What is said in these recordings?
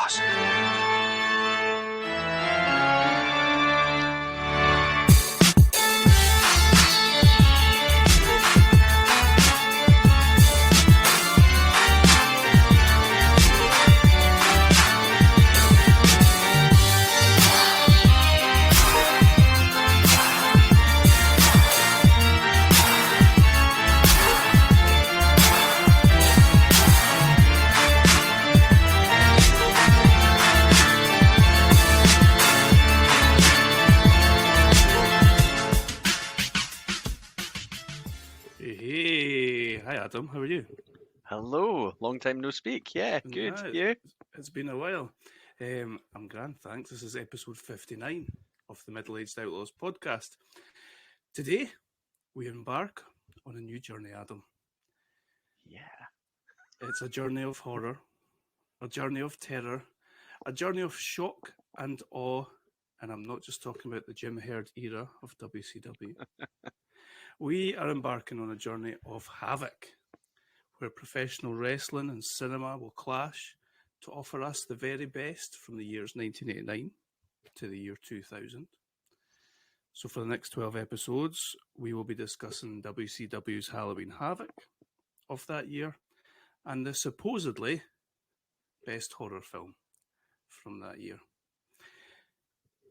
Outlaws. Hey, hi Adam, how are you? Hello, long time no speak. Yeah, good. Nah, You? It's been a while. I'm grand, thanks. This is episode 59 of the Middle-Aged Outlaws podcast. Today, we embark on a new journey, Adam. Yeah. It's a journey of horror, a journey of terror, a journey of shock and awe, and I'm not just talking about the Jim Herd era of WCW. We are embarking on a journey of havoc, where professional wrestling and cinema will clash to offer us the very best from the years 1989 to the year 2000. So for the next 12 episodes, we will be discussing WCW's Halloween Havoc of that year and the supposedly best horror film from that year.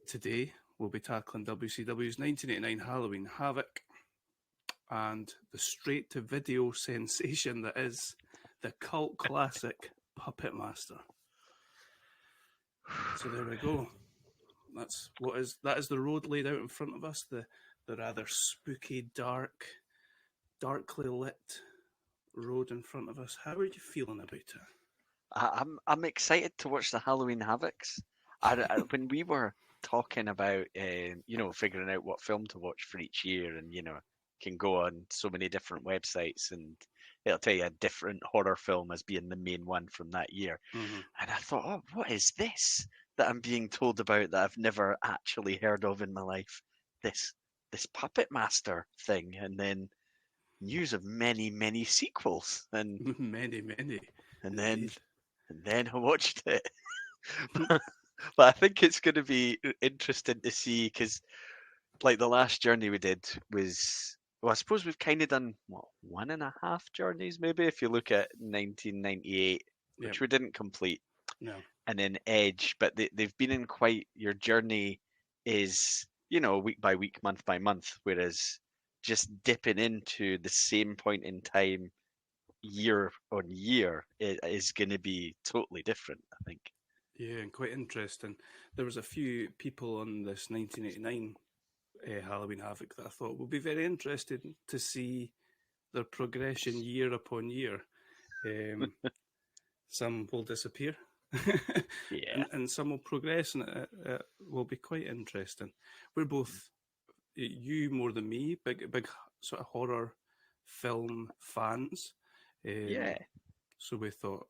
Today, we'll be tackling WCW's 1989 Halloween Havoc and the straight-to-video sensation that is the cult classic Puppet Master. So there we go. That is the road laid out in front of us. The rather spooky, darkly lit road in front of us. How are you feeling about it? I'm excited to watch the Halloween Havocs. When we were talking about figuring out what film to watch for each year, and can go on so many different websites and it'll tell you a different horror film as being the main one from that year. Mm-hmm. And I thought, oh, what is this that I'm being told about that I've never actually heard of in my life? This Puppet Master thing, and then news of many sequels, and many. and then I watched it. but I think it's going to be interesting to see, because like the last journey we did was, well, I suppose we've kind of done, what, 1.5 journeys maybe, if you look at 1998, which Yep. we didn't complete. No. And then Edge, but they've been in quite, your journey is, week by week, month by month, whereas just dipping into the same point in time year on year is going to be totally different, I think. Yeah, and quite interesting. There was a few people on this 1989 Halloween Havoc that I thought would be very interested to see their progression year upon year. Some will disappear, Yeah. and some will progress, and it will be quite interesting. We're both, you more than me, big sort of horror film fans. Yeah. So we thought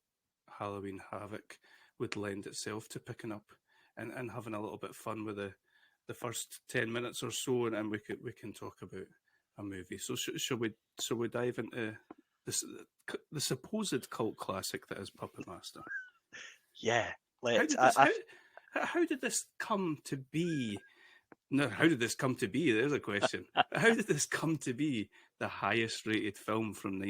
Halloween Havoc would lend itself to picking up and having a little bit of fun with the first 10 minutes or so, and we can talk about a movie. So shall we dive into the supposed cult classic that is Puppet Master? Yeah. How did this come to be? No, how did this come to be? There's a question. How did this come to be the highest rated film from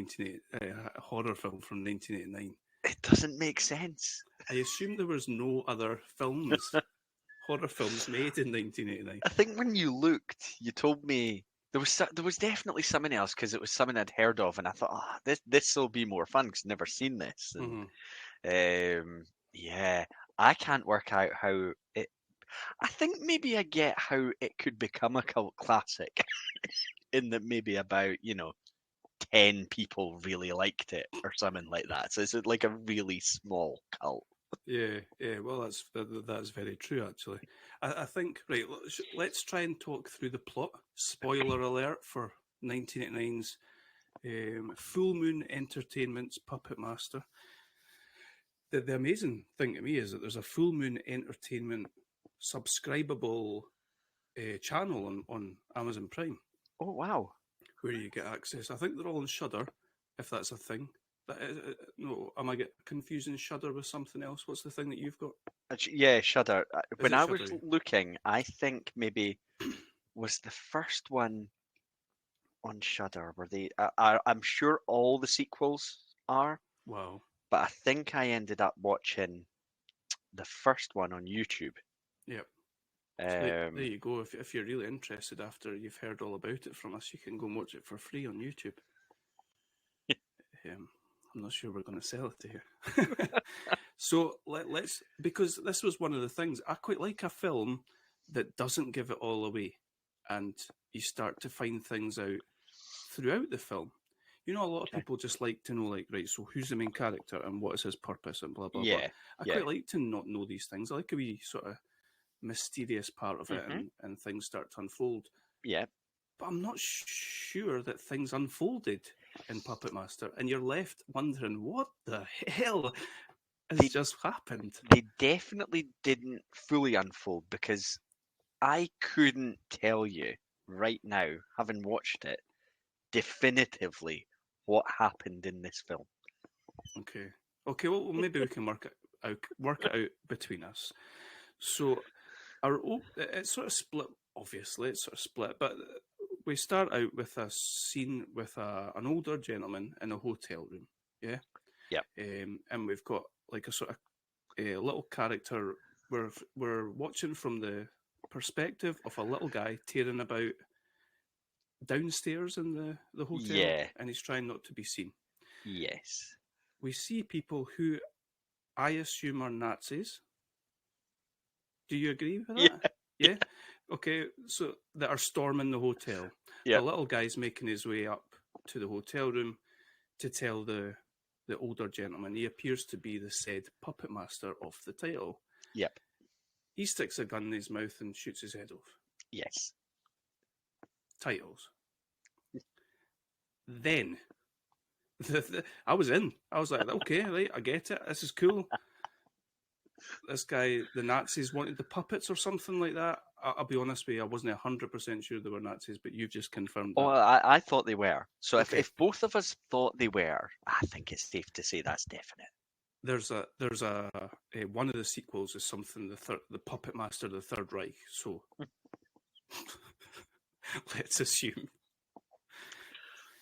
horror film from 1989? It doesn't make sense. I assume there was no other horror films made in 1989. I think when you looked, you told me there was definitely something else, because it was something I'd heard of, and I thought, this will be more fun because I've never seen this. And, yeah, I can't work out how it. I think maybe I get how it could become a cult classic, in that maybe about 10 people really liked it or something like that. So it's like a really small cult. Yeah. Well, that's very true, actually. I think, right, let's try and talk through the plot. Spoiler alert for 1989's Full Moon Entertainment's Puppet Master. The amazing thing to me is that there's a Full Moon Entertainment subscribable channel on Amazon Prime. Oh, wow. Where you get access. I think they're all on Shudder, if that's a thing. No, am I get confusing Shudder with something else? What's the thing that you've got? Yeah, Shudder. Is When it I was Shudder? looking, I think maybe was the first one on Shudder. Were they? I'm sure all the sequels are, Wow. but I think I ended up watching the first one on YouTube. Yep. So there Um, you go. If you're really interested after you've heard all about it from us, you can go and watch it for free on YouTube. I'm not sure we're going to sell it to you. So let's, because this was one of the things, I quite like a film that doesn't give it all away, and you start to find things out throughout the film. You know, a lot of okay. people just like to know, like, right, so who's the main character and what is his purpose and blah, blah, blah. Yeah, I yeah. quite like to not know these things. I like a wee sort of mysterious part of it, Hmm. and things start to unfold. Yeah. But I'm not sure that things unfolded in Puppet Master, and you're left wondering what the hell has They just happened. they definitely didn't fully unfold because I couldn't tell you right now, having watched it, definitively what happened in this film. Okay. Okay, well, maybe we can work it out between us. So it's sort of split. Obviously, it's sort of split, but we start out with a scene with an older gentleman in a hotel room. Yeah. Yeah. And we've got like a sort of a little character. We're watching from the perspective of a little guy tearing about downstairs in the hotel, Yeah. and he's trying not to be seen. Yes. We see people who I assume are Nazis. Do you agree with Yeah. that? Yeah? Okay, so that are storming the hotel. Yeah. The little guy's making his way up to the hotel room to tell the older gentleman he appears to be the said puppet master of the title. Yep. He sticks a gun in his mouth and shoots his head off. Yes. Titles. Then I was in. I was like, okay, right, I get it. This is cool. This guy, the Nazis wanted the puppets or something like that. I'll be honest with you, I wasn't 100% sure they were Nazis, but you've just confirmed Oh, that. I thought they were. So Okay. if both of us thought they were, I think it's safe to say that's definite. There's a one of the sequels is something the Puppet Master of the Third Reich. So let's assume.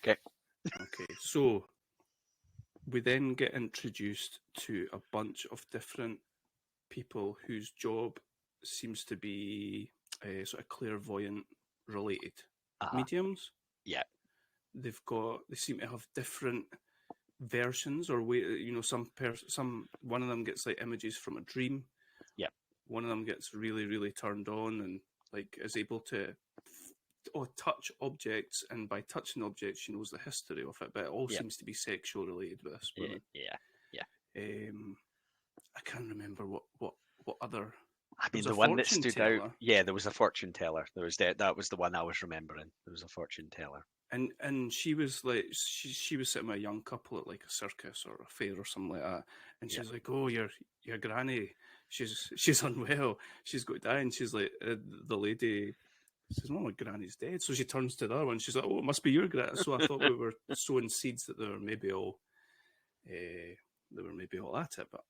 Okay. Okay, so we then get introduced to a bunch of different people whose job seems to be sort of clairvoyant related mediums. Yeah. They seem to have different versions, or some one of them gets like images from a dream. Yeah. One of them gets really, really turned on and like is able to touch objects, and by touching objects, she knows the history of it. But it all seems to be sexual related with this woman. Yeah. I can't remember what other. I mean, There the was a one that fortune stood out. teller. Yeah, there was a fortune teller. There was that was the one I was remembering. There was a fortune teller. And she was like, she was sitting with a young couple at like a circus or a fair or something like that, and she's like, "Oh, your granny, she's unwell, she's going to die," and she's like, the lady says, "Oh, my granny's dead." So she turns to the other one. She's like, "Oh, it must be your granny." So I thought we were sowing seeds that they were maybe all at it, but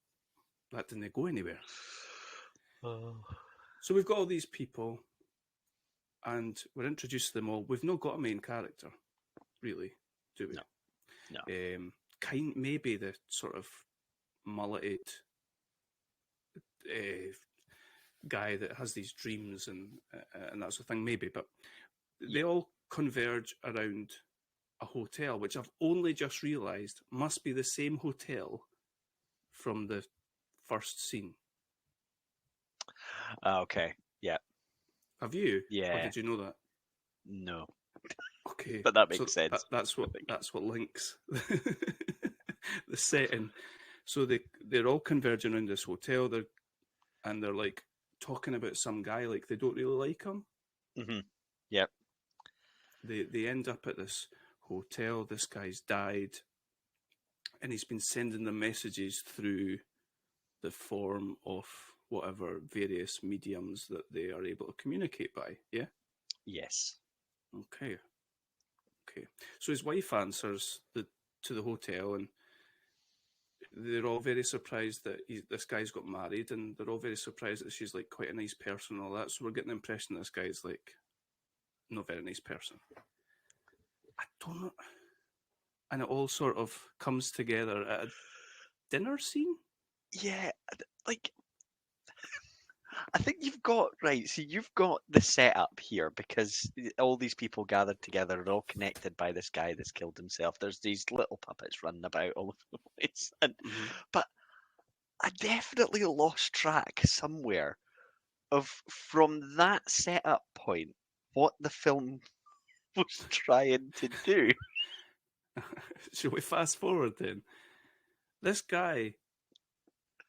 that didn't go anywhere. Oh. So we've got all these people, and we're introduced to them all. We've not got a main character, really, do we? No. Maybe the sort of mulleted guy that has these dreams and that sort of thing, maybe. But they all converge around a hotel, which I've only just realised must be the same hotel from the first scene. Okay. Yeah. Have you? Yeah. Or did you know that? No. Okay. But that makes sense. That's what links the setting. So they're all converging around this hotel. They're like talking about some guy, like they don't really like him. Mm-hmm. Yep. They end up at this hotel. This guy's died, and he's been sending them messages through the form of whatever various mediums that they are able to communicate by. Yeah. Yes. Okay. So his wife answers to the hotel, and they're all very surprised that this guy's got married, and they're all very surprised that she's like quite a nice person and all that. So we're getting the impression that this guy's like not a very nice person. I don't know. And it all sort of comes together at a dinner scene. Yeah, like I think you've got right. So you've got the setup here because all these people gathered together are all connected by this guy that's killed himself. There's these little puppets running about all over the place, but I definitely lost track somewhere of from that setup point what the film was trying to do. Shall we fast forward then? This guy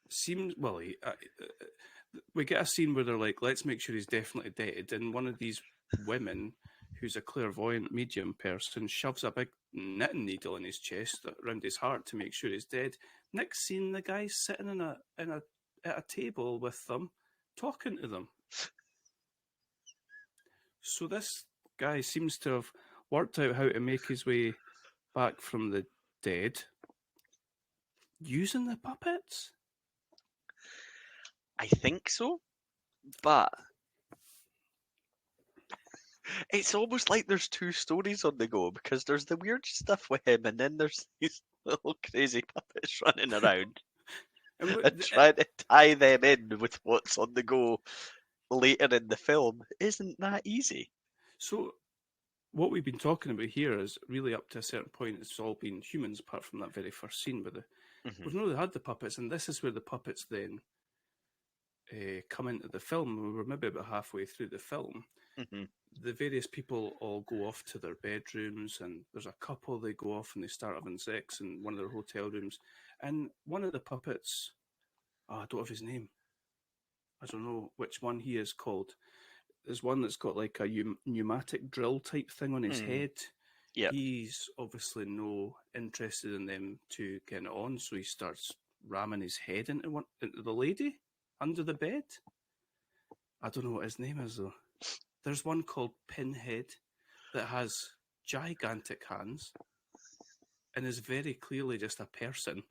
seems we get a scene where they're like, let's make sure he's definitely dead, and one of these women, who's a clairvoyant medium person, shoves a big knitting needle in his chest around his heart to make sure he's dead. Next scene, the guy's sitting at a table with them, talking to them. So this guy seems to have worked out how to make his way back from the dead using the puppets. I think so, but it's almost like there's two stories on the go because there's the weird stuff with him, and then there's these little crazy puppets running around and trying to tie them in with what's on the go later in the film. Isn't that easy? So what we've been talking about here is really up to a certain point, it's all been humans apart from that very first scene with we've not really had the puppets, and this is where the puppets then come into the film. We were maybe about halfway through the film. The various people all go off to their bedrooms, and there's a couple, they go off and they start having sex in one of their hotel rooms, and one of the puppets, I don't have his name, I don't know which one he is called. There's one that's got like a pneumatic drill type thing on his head. Yep. He's obviously no interested in them to get it on, so he starts ramming his head into the lady under the bed. I don't know what his name is though. There's one called Pinhead that has gigantic hands and is very clearly just a person,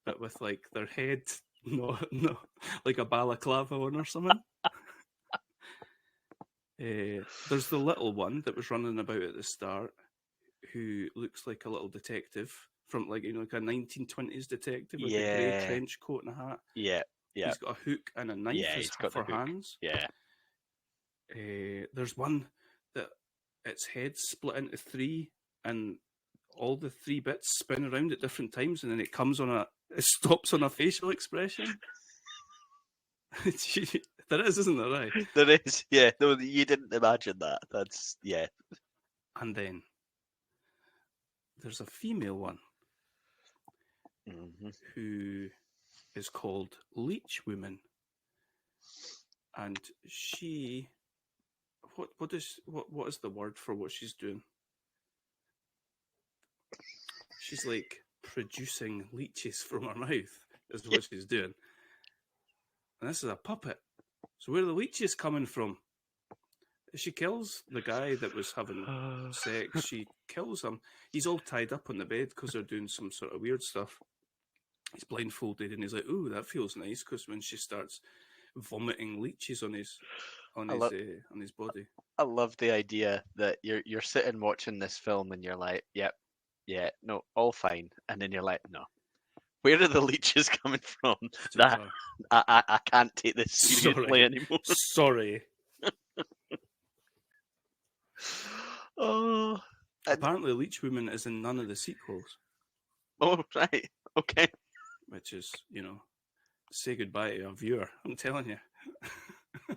but with like their head not like a balaclava on or something. There's the little one that was running about at the start, who looks like a little detective from like like a 1920s detective with a grey trench coat and a hat. Yeah. He's got a hook and a knife for hands. Yeah. There's one that its head's split into three, and all the three bits spin around at different times, and then it stops on a facial expression. There is, isn't there, right? There is, yeah. No, you didn't imagine that. That's, yeah. And then there's a female one who is called Leech Woman. And she, what is the word for what she's doing? She's like producing leeches from her mouth is what she's doing. And this is a puppet. So where are the leeches coming from? She kills the guy that was having sex. She kills him. He's all tied up on the bed because they're doing some sort of weird stuff. He's blindfolded and he's like, "Ooh, that feels nice." Because when she starts vomiting leeches on his body. I love the idea that you're sitting watching this film and you're like, "Yep, yeah, no, all fine," and then you're like, "No, where are the leeches coming from? That I can't take this seriously anymore." Sorry. Oh. Apparently, Leech Woman is in none of the sequels. Oh, right. Okay. Which is, say goodbye to a viewer. I'm telling you. I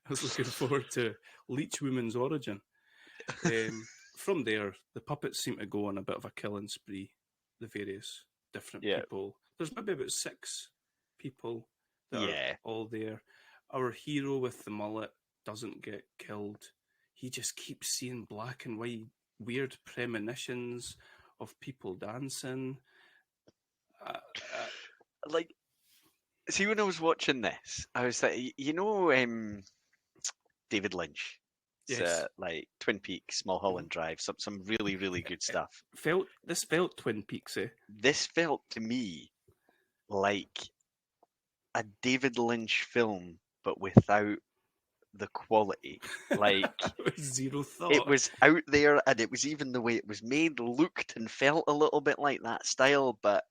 was looking forward to Leech Woman's origin. From there, the puppets seem to go on a bit of a killing spree. The various different people. There's maybe about 6 people that are all there. Our hero with the mullet doesn't get killed. He just keeps seeing black and white weird premonitions of people dancing. See, when I was watching this, I was like, David Lynch. Yes. like Twin Peaks, Mulholland Drive, some really, really good stuff. This felt Twin Peaks, eh? This felt to me like a David Lynch film, but without the quality. Like, With zero it thought. was out there, and it was even the way it was made, looked and felt a little bit like that style, but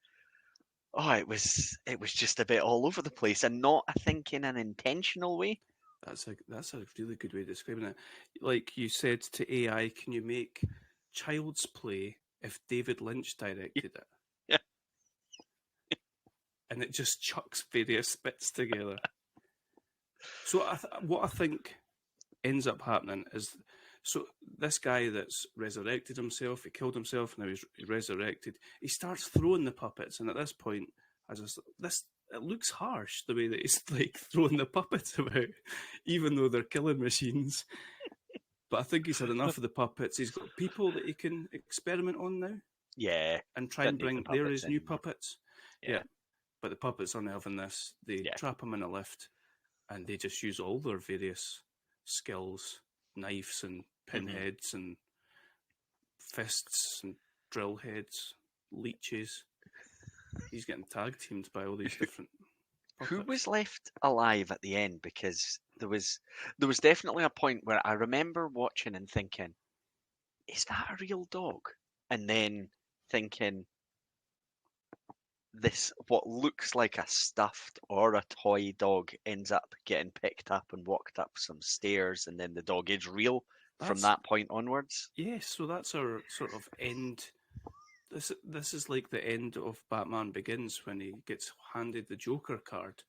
it was just a bit all over the place, and not, I think, in an intentional way. That's a really good way of describing it. Like you said to AI, can you make Child's Play if David Lynch directed it? Yeah. And it just chucks various bits together. So what I think ends up happening is, so this guy that's resurrected himself, he killed himself, now he's resurrected. He starts throwing the puppets, and at this point, it looks harsh the way that he's like throwing the puppets about, even though they're killing machines. But I think he's had enough of the puppets. He's got people that he can experiment on now. Yeah. And try and bring there his new anymore. puppets. Yeah. But the puppets aren't having this. They trap him in a lift, and they just use all their various skills, knives and pinheads and fists and drill heads, leeches. He's getting tag teamed by all these different puppets. Who was left alive at the end? Because there was definitely a point where I remember watching and thinking, is that a real dog? And then thinking, this, what looks like a stuffed or a toy dog, ends up getting picked up and walked up some stairs, and then the dog is real from that point onwards. Yes, so that's our sort of end. This is like the end of Batman Begins, when he gets handed the Joker card,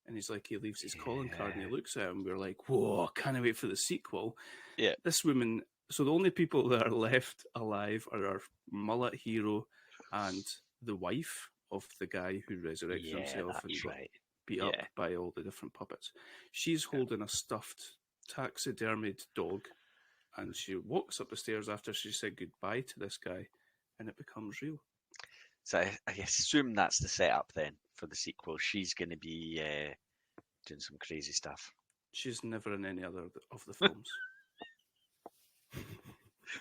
and he's like, he leaves his calling card and he looks at him. We're like, whoa, can't wait for the sequel. Yeah. This woman. So the only people that are left alive are our mullet hero and the wife of the guy who resurrected himself and got beat up by all the different puppets. She's holding a stuffed taxidermied dog, and she walks up the stairs after she said goodbye to this guy, and it becomes real. So I assume that's the setup then for the sequel. She's going to be doing some crazy stuff. She's never in any other of the films.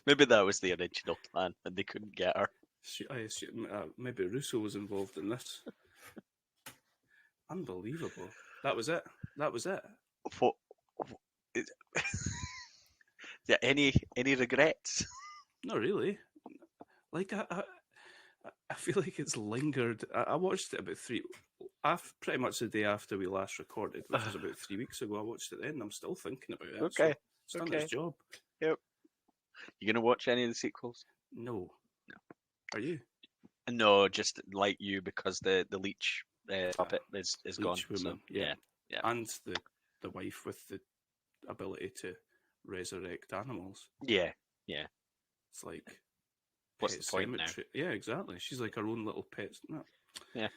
Maybe that was the original plan and they couldn't get her. I assume maybe Russo was involved in this. Unbelievable. That was it. What? Yeah. Any regrets? Not really. Like I feel like it's lingered. I watched it about pretty much the day after we last recorded, which was about 3 weeks ago. I watched it then, and I'm still thinking about it. Okay. So it's done its job. Yep. You gonna watch any of the sequels? No. Are you? No, just like you, because the leech puppet is gone. Woman. So, yeah. And the wife with the ability to resurrect animals. Yeah. It's like, what's the point now? Yeah, exactly. She's like her own little pet. No. Yeah.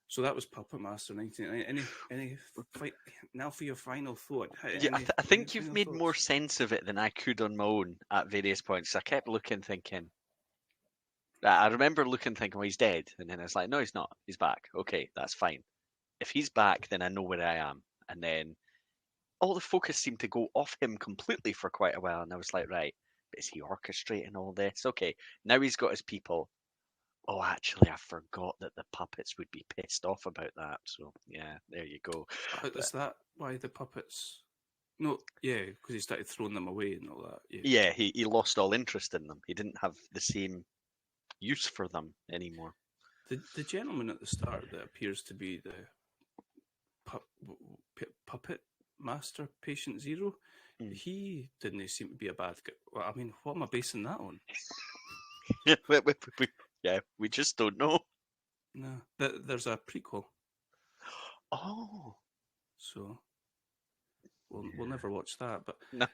So that was Puppet Master 1990. Any now for your final thought? I think you've made more sense of it than I could on my own at various points. I kept looking, thinking. I remember looking, thinking, well, he's dead, and then I was like, no, he's not. He's back. Okay, that's fine. If he's back, then I know where I am. And then all the focus seemed to go off him completely for quite a while, and I was like, right, but is he orchestrating all this? Okay, now he's got his people. Oh, actually, I forgot that the puppets would be pissed off about that. So, yeah, there you go. Is that why the puppets... No, yeah, because he started throwing them away and all that. Yeah, he lost all interest in them. He didn't have the same use for them anymore. The gentleman at the start that appears to be the puppet master, Patient Zero, he didn't seem to be a bad guy. Well, I mean, what am I basing that on? We just don't know. No, there's a prequel. Oh, so we'll never watch that. But no,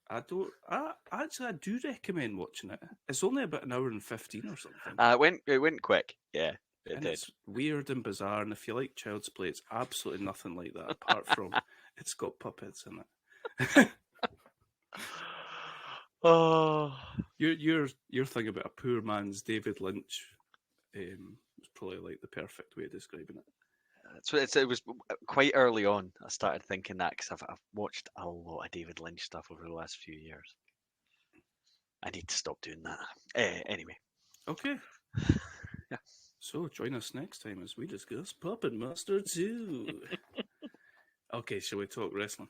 I don't. I do recommend watching it. It's only about an hour and 15 or something. It went quick. Yeah, it did. It's weird and bizarre. And if you like Child's Play, it's absolutely nothing like that. Apart from it's got puppets in it. Oh, your thing about a poor man's David Lynch was probably like the perfect way of describing it. So it was quite early on. I started thinking that because I've watched a lot of David Lynch stuff over the last few years. I need to stop doing that. Anyway. Okay. Yeah. So join us next time as we discuss Puppet Master 2. Okay, shall we talk wrestling?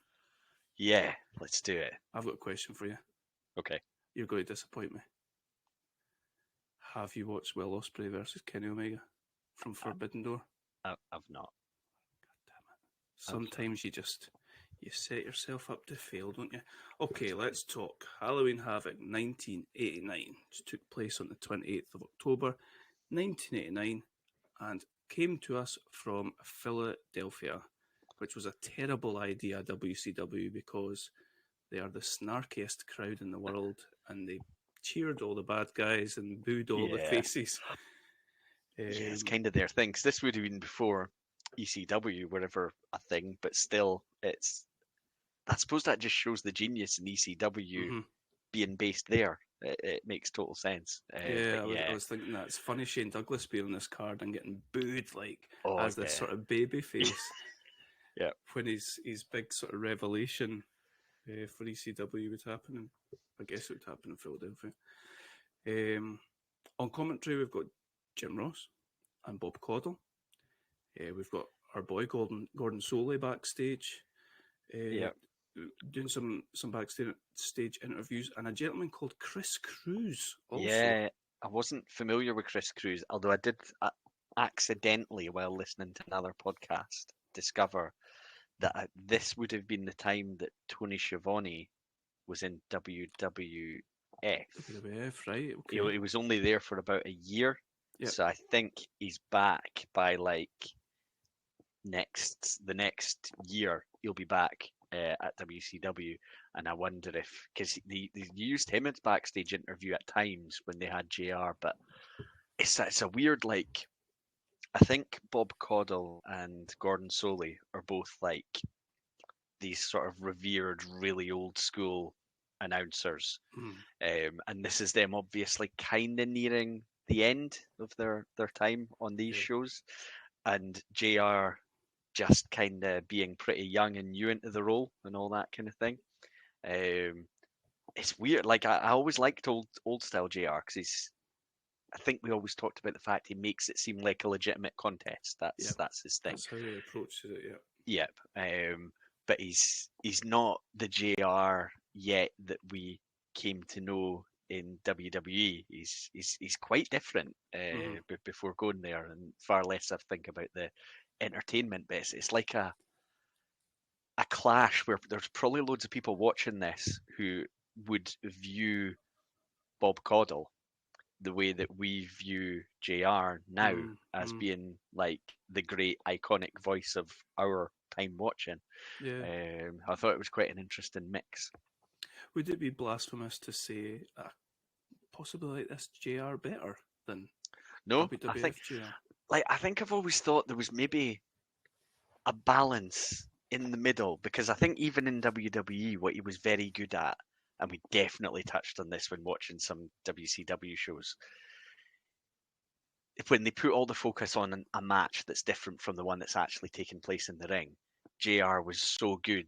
Yeah, let's do it. I've got a question for you. Okay. You're going to disappoint me. Have you watched Will Ospreay versus Kenny Omega from Forbidden Door? I've not. God damn it. Sometimes you set yourself up to fail, don't you? Okay, let's talk. Halloween Havoc 1989, which took place on the 28th of October 1989 and came to us from Philadelphia, which was a terrible idea, WCW, because they are the snarkiest crowd in the world and they cheered all the bad guys and booed all the faces. Yeah, it's kind of their thing. 'Cause this would have been before ECW were ever a thing, but still, I suppose that just shows the genius in ECW being based there. It makes total sense. I was thinking that it's funny Shane Douglas being on this card and getting booed as this sort of baby face. Yeah. When his big sort of revelation for ECW would happen, and I guess it would happen in Philadelphia. On commentary, we've got Jim Ross and Bob Caudle. We've got our boy Gordon Soley backstage. Doing some backstage interviews, and a gentleman called Chris Cruz also. Yeah, I wasn't familiar with Chris Cruz, although I did accidentally, while listening to another podcast, discover that this would have been the time that Tony Schiavone was in WWF. WWF, right? Okay. He was only there for about a year, so I think he's back by the next year. He'll be back at WCW, and I wonder if, because they used him as backstage interview at times when they had JR, but it's a weird, I think Bob Caudle and Gordon Soley are both these sort of revered, really old school announcers, and this is them obviously kind of nearing the end of their time on these shows, and JR just kind of being pretty young and new into the role and all that kind of thing. It's weird. I always liked old style JR because I think we always talked about the fact he makes it seem like a legitimate contest. That's his thing. That's how he approaches it. Yep. But he's not the JR yet that we came to know in WWE. He's quite different before going there, and far less I think about the entertainment bits. It's like a clash where there's probably loads of people watching this who would view Bob Caudle the way that we view JR now as being the great iconic voice of our time watching. I thought it was quite an interesting mix. Would it be blasphemous to say possibly like this JR better than WWF I think JR? I think I've always thought there was maybe a balance in the middle, because I think even in WWE what he was very good at, and we definitely touched on this when watching some WCW shows, when they put all the focus on a match that's different from the one that's actually taking place in the ring, JR was so good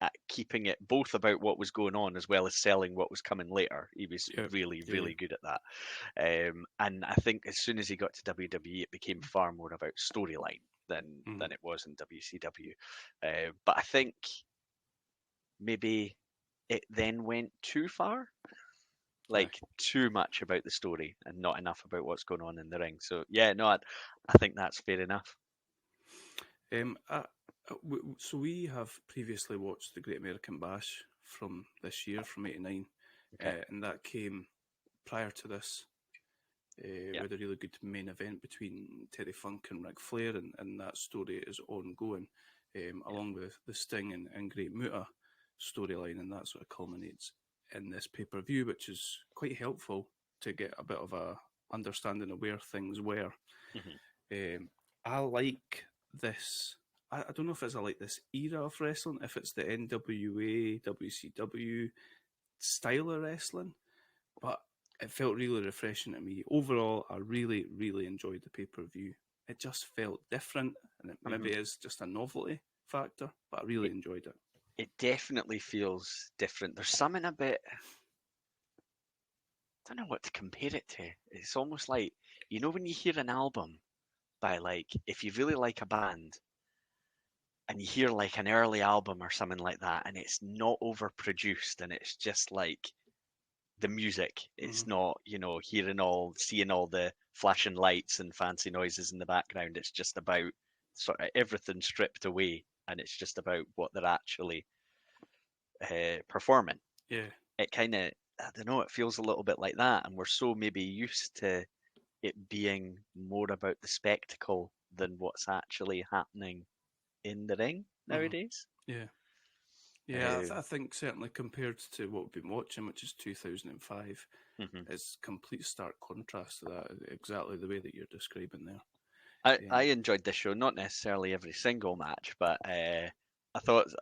at keeping it both about what was going on as well as selling what was coming later. He was really good at that. And I think as soon as he got to WWE, it became far more about storyline than it was in WCW. But I think maybe it then went too far, too much about the story and not enough about what's going on in the ring. So I think that's fair enough. So we have previously watched the Great American Bash from this year, from '89, and that came prior to this. With a really good main event between Terry Funk and Ric Flair, and that story is ongoing, along with the Sting and Great Muta storyline, and that sort of culminates in this pay-per-view, which is quite helpful to get a bit of a understanding of where things were. I like this. I don't know if it's like this era of wrestling, if it's the NWA, WCW style of wrestling, but it felt really refreshing to me. Overall, I really, really enjoyed the pay-per-view. It just felt different. and it maybe is just a novelty factor, but I really enjoyed it. It definitely feels different. There's something a bit, I don't know what to compare it to. It's almost like, you know, when you hear an album by, like, if you really like a band and you hear like an early album or something like that, and it's not overproduced, and it's just like the music. It's not, you know, seeing all the flashing lights and fancy noises in the background. It's just about sort of everything stripped away, and it's just about what they're actually performing. Yeah. It kind of, I don't know, it feels a little bit like that, and we're so maybe used to it being more about the spectacle than what's actually happening in the ring nowadays. Yeah. Yeah, I think certainly compared to what we've been watching, which is 2005, it's complete stark contrast to that, exactly the way that you're describing there. I enjoyed this show, not necessarily every single match, but I thought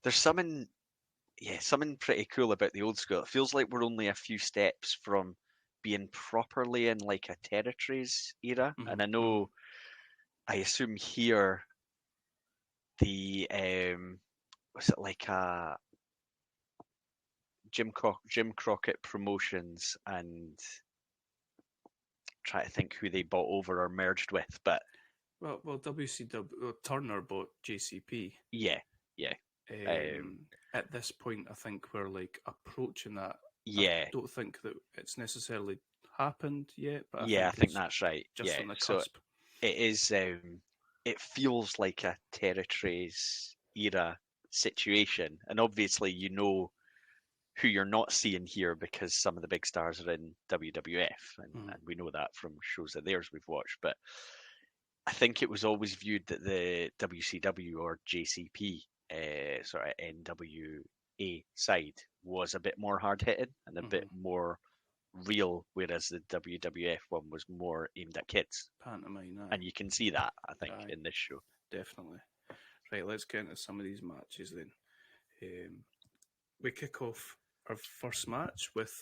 there's something pretty cool about the old school. It feels like we're only a few steps from being properly in like a territories era, and I know, I assume here the was it like a Jim Crockett Promotions, and try to think who they bought over or merged with, but well, WCW Turner bought JCP. Yeah. At this point, I think we're like approaching that. Yeah. I don't think that it's necessarily happened yet, but I think that's right. Just on the so cusp. it is. It feels like a territories era situation, and obviously you know who you're not seeing here because some of the big stars are in WWF, and we know that from shows of theirs we've watched. But I think it was always viewed that the WCW or JCP sort of NWA side was a bit more hard hitting and a bit more real, whereas the WWF one was more aimed at kids. Pantomime, and you can see that, I think, in this show. Definitely. Right, let's get into some of these matches then. We kick off our first match with,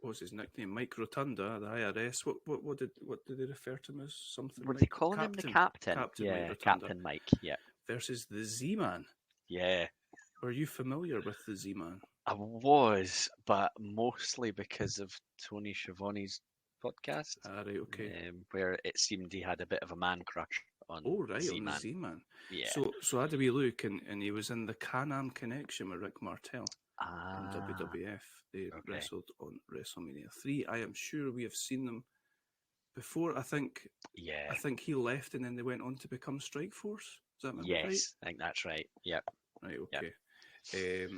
what was his nickname? Mike Rotunda, the IRS. What did they refer to him as? Something? Were they calling him the captain? Captain Yeah, Mike Rotunda. Captain Mike. Yeah. Versus the Z-Man. Yeah. Were you familiar with the Z-Man? I was, but mostly because of Tony Schiavone's podcast. Ah, right, okay. Where it seemed he had a bit of a man crush on Z-Man. On the Z-Man. Yeah. So I had a wee look, and he was in the Can-Am Connection with Rick Martel in WWF. They wrestled on WrestleMania 3. I am sure we have seen them before. I think he left, and then they went on to become Strikeforce. Is that right? Yes, I think that's right. Yep. Right, okay. Yep.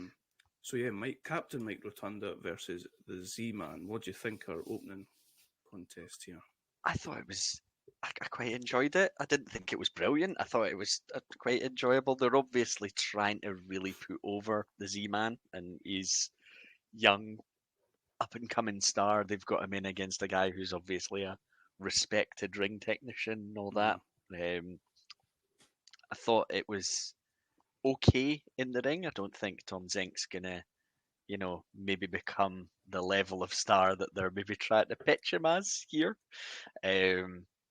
So yeah, Captain Mike Rotunda versus the Z-Man. What do you think our opening contest here? I thought it was. I quite enjoyed it. I didn't think it was brilliant. I thought it was quite enjoyable. They're obviously trying to really put over the Z-Man, and he's young, up and coming star. They've got him in against a guy who's obviously a respected ring technician and all that. I thought it was okay in the ring. I don't think Tom Zink's gonna, maybe become the level of star that they're maybe trying to pitch him as here.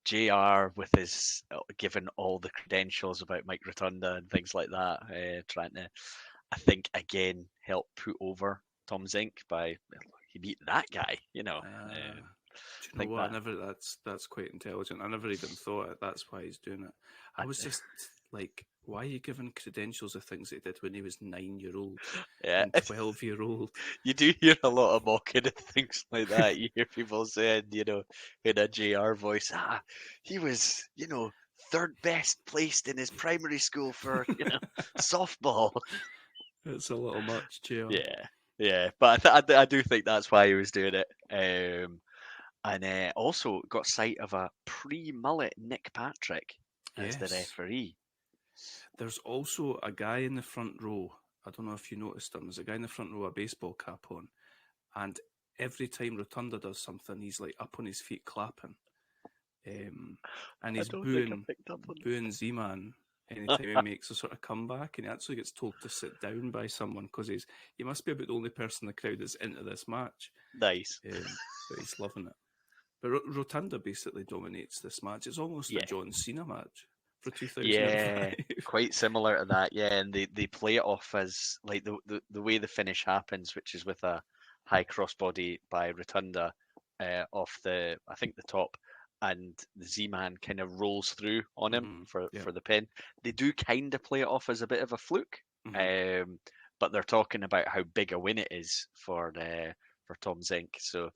JR with his given all the credentials about Mike Rotunda and things like that, trying to, I think, again help put over Tom Zink by he beat that guy, do you know what? That's quite intelligent. I never even thought it. That's why he's doing it. I was just like, why are you giving credentials of things he did when he was 9-year-old and 12-year-old? You do hear a lot of mocking and things like that. You hear people saying, in a JR voice, he was, third best placed in his primary school for, softball. It's a little much, JR. Yeah, but I do think that's why he was doing it. And also got sight of a pre-mullet Nick Patrick as the referee. There's also a guy in the front row. I don't know if you noticed him. There's a guy in the front row, a baseball cap on, and every time Rotunda does something, he's like up on his feet clapping, and he's booing Z-Man anytime he makes a sort of comeback, and he actually gets told to sit down by someone because he must be about the only person in the crowd that's into this match. Nice. But he's loving it. But Rotunda basically dominates this match. It's almost a John Cena match. for 2005. Yeah, quite similar to that. Yeah, and they play it off as like the way the finish happens, which is with a high crossbody by Rotunda off I think the top, and the Z-Man kind of rolls through on him Yeah. for the pin. They do kind of play it off as a bit of a fluke, but they're talking about how big a win it is for Tom Zink. So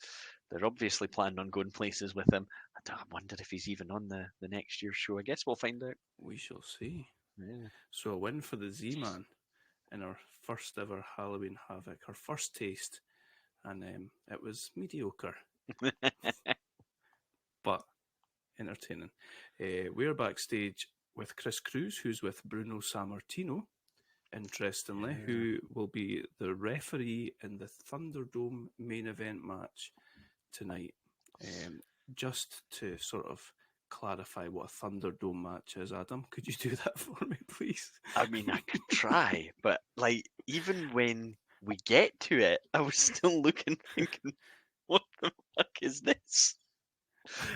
they're obviously planning on going places with him. I wonder if he's even on the next year's show. I guess we'll find out. We shall see. Yeah. So a win for the Z-Man in our first ever Halloween Havoc, our first taste, and it was mediocre, but entertaining. We're backstage with Chris Cruz, who's with Bruno Sammartino, interestingly, who will be the referee in the Thunderdome main event match tonight. Just to sort of clarify what a Thunderdome match is, Adam, could you do that for me, please? I mean, I could try, but like even when we get to it, I was still looking, thinking, "What the fuck is this?"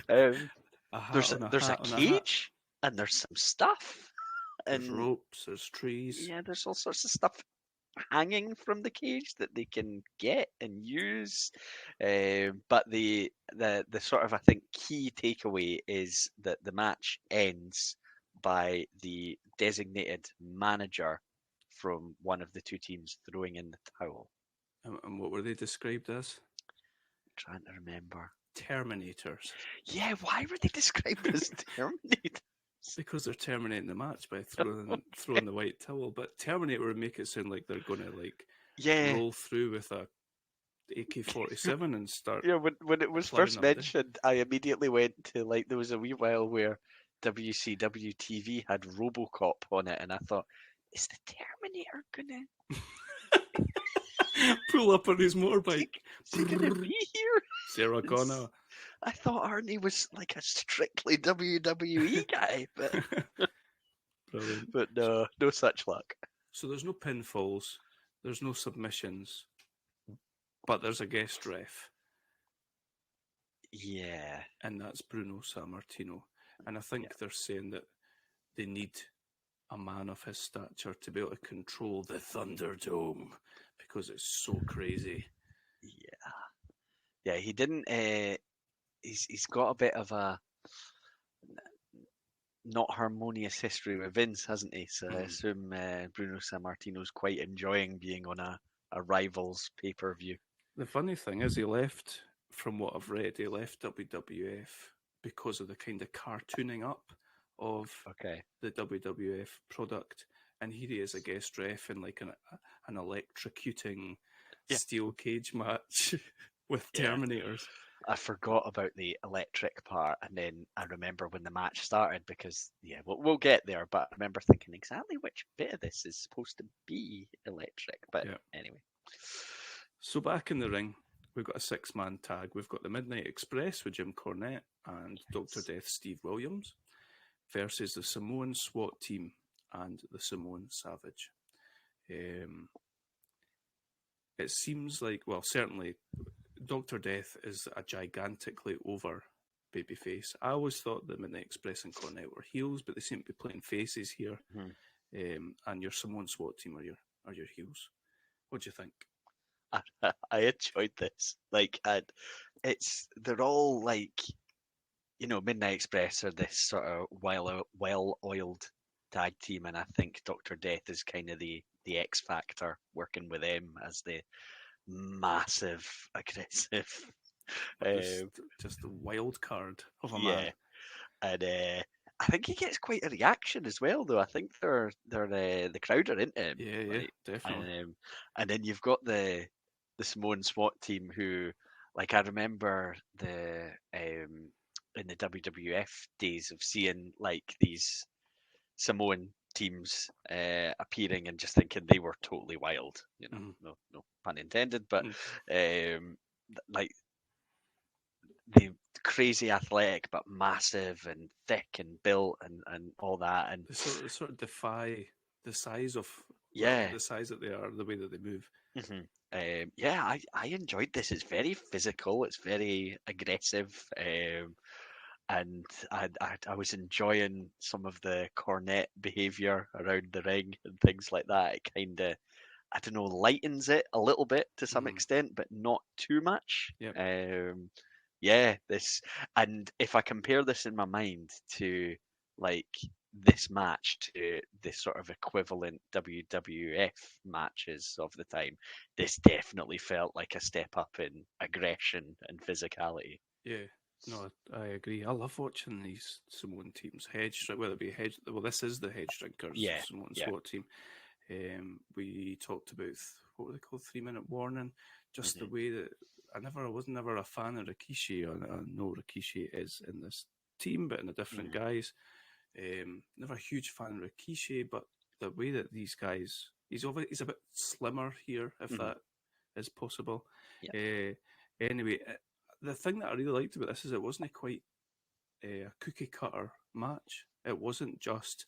There's a cage, and there's some stuff, and there's ropes, there's trees. Yeah, there's all sorts of stuff hanging from the cage that they can get and use. But the sort of, I think, key takeaway is that the match ends by the designated manager from one of the two teams throwing in the towel. And what were they described as? I'm trying to remember. Terminators. Yeah, why were they described as Terminators? Because they're terminating the match by throwing the white towel. But Terminator would make it sound like they're going to roll through with a AK-47 and start. Yeah, when it was first mentioned, I immediately went to there was a wee while where WCW TV had RoboCop on it, and I thought, is the Terminator gonna pull up on his motorbike? Is he gonna be here? Sarah Connor. I thought Arnie was like a strictly WWE guy, but brilliant. But no such luck. So there's no pinfalls, there's no submissions, but there's a guest ref. Yeah. And that's Bruno Sammartino. And I think they're saying that they need a man of his stature to be able to control the Thunderdome because it's so crazy. Yeah. Yeah, he didn't. He's got a bit of a not harmonious history with Vince, hasn't he? So I assume Bruno Sammartino's quite enjoying being on a Rivals pay-per-view. The funny thing is, he left, from what I've read, he left WWF because of the kind of cartooning up of the WWF product. And here he is, a guest ref in like an electrocuting steel cage match with Terminators. I forgot about the electric part, and then I remember when the match started because, we'll get there, but I remember thinking exactly which bit of this is supposed to be electric, but anyway. So back in the ring, we've got a 6-man tag. We've got the Midnight Express with Jim Cornette and Dr. Death Steve Williams versus the Samoan SWAT team and the Samoan Savage. It seems like, well, certainly Dr. Death is a gigantically over babyface. I always thought the Midnight Express and Cornette were heels, but they seem to be playing faces here. And your Samoan SWAT team are your heels. What do you think? I enjoyed this. They're all Midnight Express are this sort of well-oiled tag team, and I think Dr. Death is kind of the X factor working with them as the massive, aggressive, just the wild card of a man. And I think he gets quite a reaction as well, though. I think they're the crowd are into him. Yeah, definitely. And then you've got the Samoan SWAT team who, I remember in the WWF days of seeing these Samoan teams appearing and just thinking they were totally wild, no pun intended, but the crazy athletic but massive and thick and built and all that, and they sort of defy the size of the size that they are, the way that they move. I enjoyed this. It's very physical, it's very aggressive, and I was enjoying some of the Cornette behaviour around the ring and things like that. It kind of, I don't know, lightens it a little bit to some extent, but not too much. Yep. Yeah, this, and if I compare this in my mind to like this match to the sort of equivalent WWF matches of the time, this definitely felt like a step up in aggression and physicality. Yeah. No, I agree. I love watching these Samoan teams. Whether it be well, this is the Hedge Drinkers Yeah, Samoan yeah, SWAT team. We talked about what were they called, 3 minute warning. Just the hmm way that I was never a fan of Rikishi. I know Rikishi is in this team, but in the different hmm guys. Never a huge fan of Rikishi, but the way that these guys, he's a bit slimmer here, if hmm that is possible. yeah, Anyway, the thing that I really liked about this is it wasn't quite a cookie cutter match. It wasn't just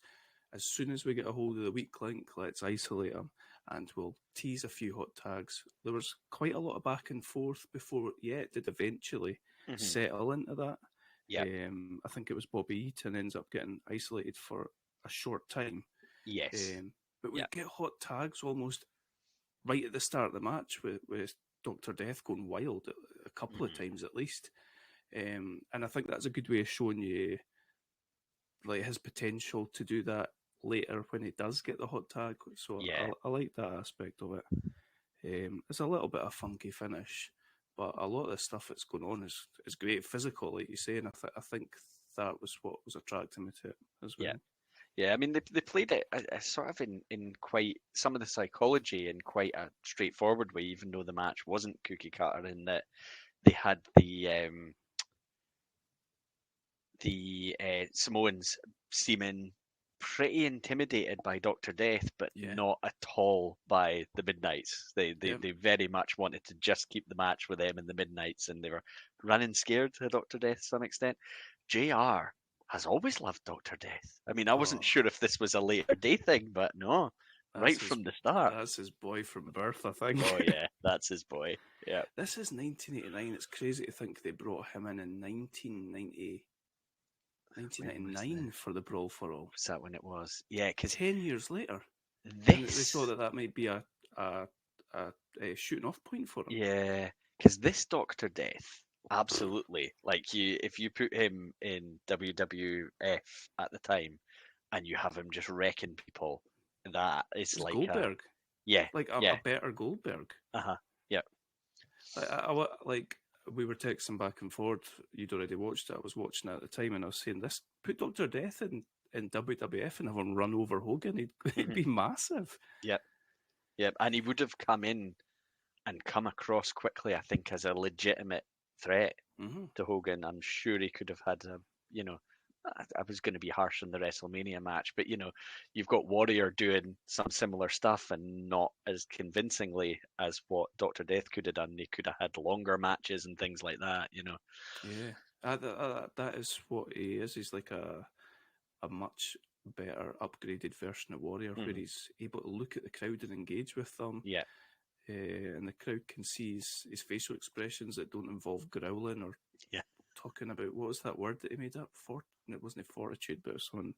as soon as we get a hold of the weak link, let's isolate them and we'll tease a few hot tags. There was quite a lot of back and forth before, it did eventually hmm settle into that. yeah, I think it was Bobby Eaton ends up getting isolated for a short time. yes, But we yeah, get hot tags almost right at the start of the match with Dr. Death going wild a couple of hmm times at least. And I think that's a good way of showing you like his potential to do that later when he does get the hot tag. So yeah. I like that aspect of it. It's a little bit of a funky finish, but a lot of the stuff that's going on is great physical, like you say, and I think that was what was attracting me to it as Yeah. well. Yeah, I mean they played it sort of in quite some of the psychology in quite a straightforward way, even though the match wasn't cookie cutter in that they had the Samoans seeming pretty intimidated by Doctor Death, but Yeah, not at all by the Midnights. yeah. They very much wanted to just keep the match with them and the Midnights, and they were running scared of Doctor Death to some extent. JR has always loved Doctor Death. I mean, I wasn't Oh, sure if this was a later day thing, but no, right that's his from the start. that's his boy from birth, I think. Oh yeah, that's his boy. Yeah. This is 1989. It's crazy to think they brought him in When was 1999 for the Brawl for All. was that when it was? Yeah, because 10 years later, and they thought this that might be a, a shooting off point for him. Yeah, because this Doctor Death, absolutely. Like you, if you put him in WWF at the time, and you have him just wrecking people, that is It's like a Goldberg, yeah, like a yeah, better Goldberg. uh-huh, yeah, Like we were texting back and forth. You'd already watched it. I was watching it at the time, and I was saying this: put Doctor Death in WWF and have him run over Hogan. He'd hmm be massive. yeah, yeah, and he would have come in and come across quickly, I think, as a legitimate threat Hmm. to Hogan. I'm sure he could have had a, you know, I was going to be harsh on the WrestleMania match, but you've got Warrior doing some similar stuff and not as convincingly as what Doctor Death could have done. He could have had longer matches and things like that. Yeah, that is what he is. He's like a much better upgraded version of Warrior, where hmm he's able to look at the crowd and engage with them. Yeah, And the crowd can see his facial expressions that don't involve growling or yeah, talking about what was that word that he made up for? It wasn't fortitude, but it was something.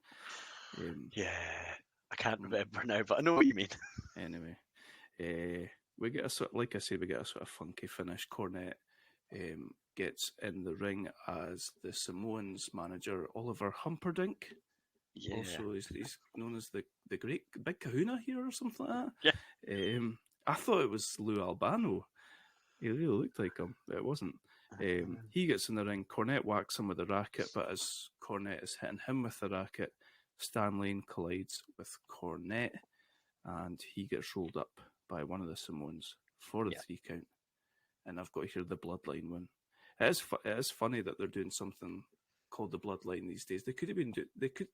Um, yeah. I can't remember now, but I know what you mean. anyway, we get a sort, like I say, we get a sort of funky finish. Cornette gets in the ring as the Samoans manager Oliver Humperdinck. Yeah, Also, he's known as the Great Big Kahuna here or something like yeah. that. I thought it was Lou Albano. He really looked like him, but it wasn't. He gets in the ring. Cornette whacks him with the racket, but as Cornette is hitting him with the racket, Stan Lane collides with Cornette, and he gets rolled up by one of the Samoans for the Yeah. 3 count. And I've got to hear the Bloodline win. It is funny that they're doing something called the Bloodline these days. They could have been it could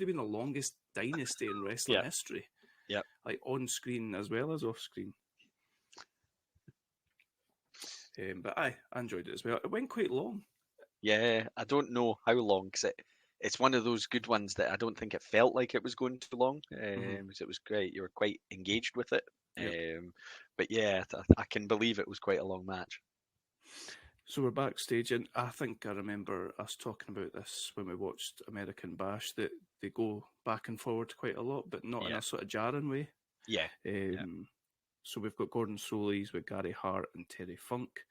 have been the longest dynasty in wrestling Yeah. history, Yeah. like on screen as well as off screen. But I enjoyed it as well. It went quite long. Yeah, I don't know how long because it's one of those good ones that I don't think it felt like it was going too long. So it was great. You were quite engaged with it. Yep. But yeah, I can believe it was quite a long match. So we're backstage, and I think I remember us talking about this when we watched American Bash, that they go back and forward quite a lot, but not in Yeah. a sort of jarring way. Yeah. So we've got Gordon Soley's with Gary Hart and Terry Funk.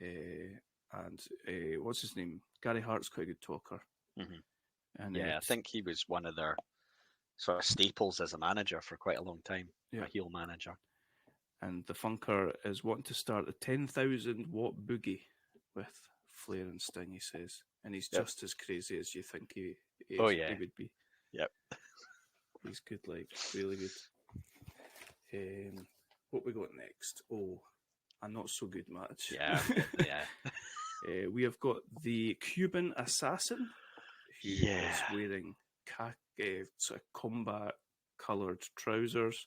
And what's his name? Gary Hart's quite a good talker. Mm-hmm. And Yeah, I think he was one of their sort of staples as a manager for quite a long time, a heel manager. And the Funker is wanting to start a 10,000 watt boogie with Flair and Sting, he says. And he's just as crazy as you think he would be. Yep. He's good, like, really good. What we got next? Oh, a not so good match. Yeah, yeah. We have got the Cuban Assassin, who is wearing sort of combat coloured trousers.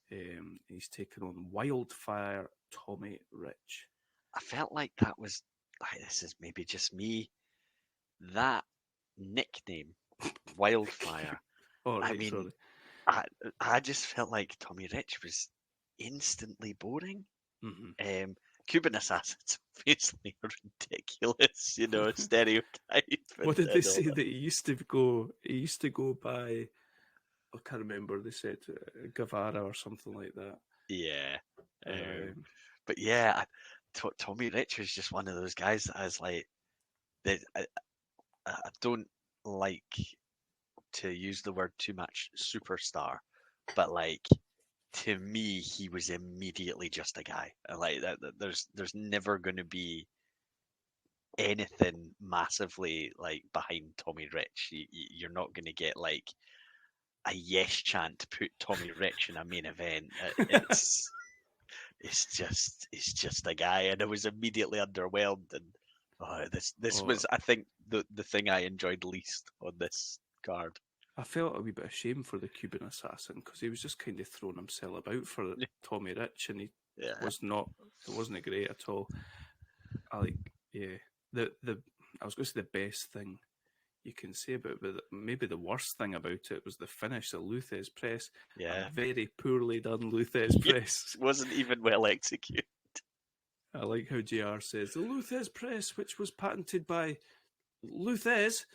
He's taken on Wildfire Tommy Rich. I felt like that was, this is maybe just me, that nickname, Wildfire. Right, I mean, sorry. I just felt like Tommy Rich was instantly boring. Mm-hmm. Cuban Assassins obviously are ridiculous, stereotype. What did they say that he used to go? He used to go by, I can't remember. They said Guevara or something like that. Yeah, but yeah, Tommy Rich was just one of those guys that I was like, I don't like to use the word too much, superstar, but like, to me, he was immediately just a guy. Like that, there's never going to be anything massively like behind Tommy Rich. You're not going to get like a yes chant to put Tommy Rich in a main event. It's just a guy, and I was immediately underwhelmed. And this was, I think, the thing I enjoyed least on this card. I felt a wee bit ashamed for the Cuban Assassin because he was just kind of throwing himself about for Tommy Rich, and it wasn't great at all. I was going to say the best thing you can say about it, but maybe the worst thing about it was the finish, the Luthez press. Yeah, a very poorly done Luthez press. Wasn't even well executed. I like how JR says the Luthez press, which was patented by Luthez.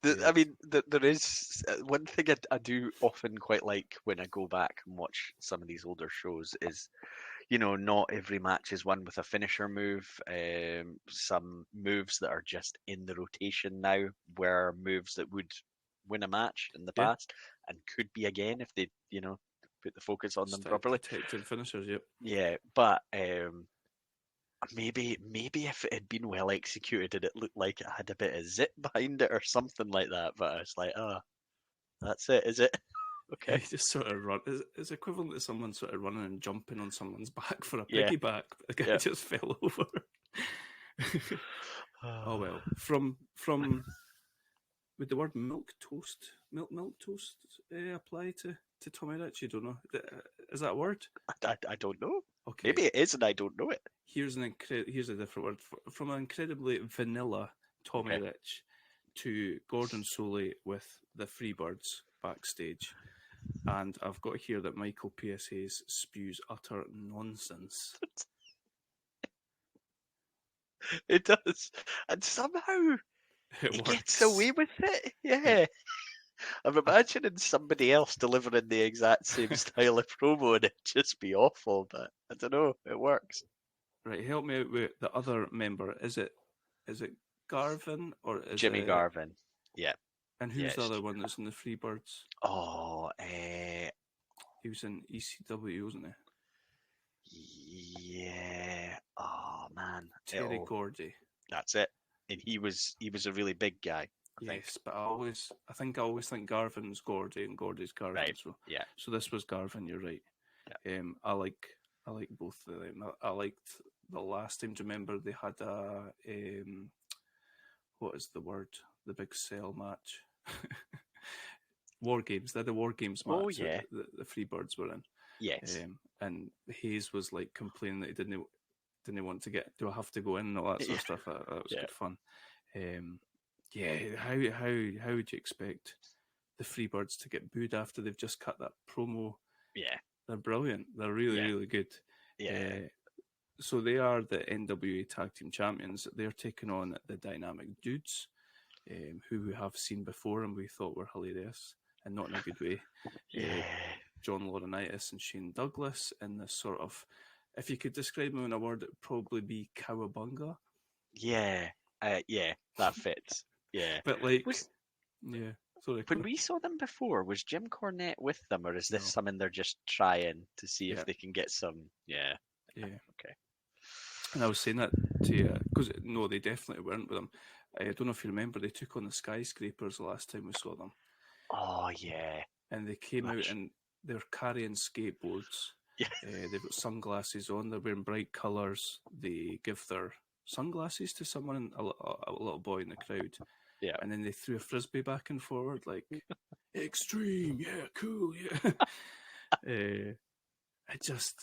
I mean, there is one thing I do often quite like when I go back and watch some of these older shows is, not every match is won with a finisher move. Some moves that are just in the rotation now were moves that would win a match in the past and could be again if they, put the focus on them properly. Protected finishers, yep. Yeah, but maybe if it had been well executed and it looked like it had a bit of zip behind it or something like that, but I was like, that's it, is it? Okay. Yeah, he just sort of run. It's equivalent to someone sort of running and jumping on someone's back for a piggyback. The guy just fell over. Oh well. From would the word milk toast apply to Tommy Rich? You don't know. Is that a word? I don't know. Okay. Maybe it is, and I don't know it. Here's a different word. From an incredibly vanilla Tommy Rich to Gordon Soley with the Freebirds backstage. And I've got here that Michael PSA's spews utter nonsense. It does. And somehow he gets away with it. Yeah. I'm imagining somebody else delivering the exact same style of promo and it'd just be awful, but I don't know. It works. Right, help me out with the other member. Is it Garvin or is Jimmy Garvin? Yeah. And who's the other one that's in the Freebirds? Oh, he was in ECW, wasn't he? Yeah. Oh man, Terry Gordy. That's it. And he was a really big guy. Yes, but I always think Garvin's Gordy and Gordy's Garvin. Right. So this was Garvin. You're right. Yeah. I like both of them. I liked the last time. Do you remember they had a what is the word? The big cell match. War Games. They had a War Games match. Oh yeah. The Freebirds were in. Yes. And Hayes was like complaining that he didn't want to get. Do I have to go in and all that sort of stuff? That was good fun. How would you expect the Freebirds to get booed after they've just cut that promo? Yeah. They're brilliant. They're really, really good. Yeah. So they are the NWA Tag Team Champions. They're taking on the Dynamic Dudes, who we have seen before and we thought were hilarious, and not in a good way. Yeah. John Laurinaitis and Shane Douglas in this sort of, if you could describe them in a word, it would probably be cowabunga. Yeah. Yeah, that fits. Yeah. But like, Was yeah, sorry. when we saw them before, was Jim Cornette with them, or is this No. something they're just trying to see Yeah. if they can get some? Yeah. Yeah. Okay. And I was saying that to you, because no, they definitely weren't with them. I don't know if you remember, they took on the Skyscrapers the last time we saw them. Oh yeah. And they came out and they're carrying skateboards. Yeah. They've got sunglasses on. They're wearing bright colours. They give their sunglasses to someone, a little boy in the crowd. Yeah. And then they threw a frisbee back and forward, like, extreme, yeah, cool, yeah. It's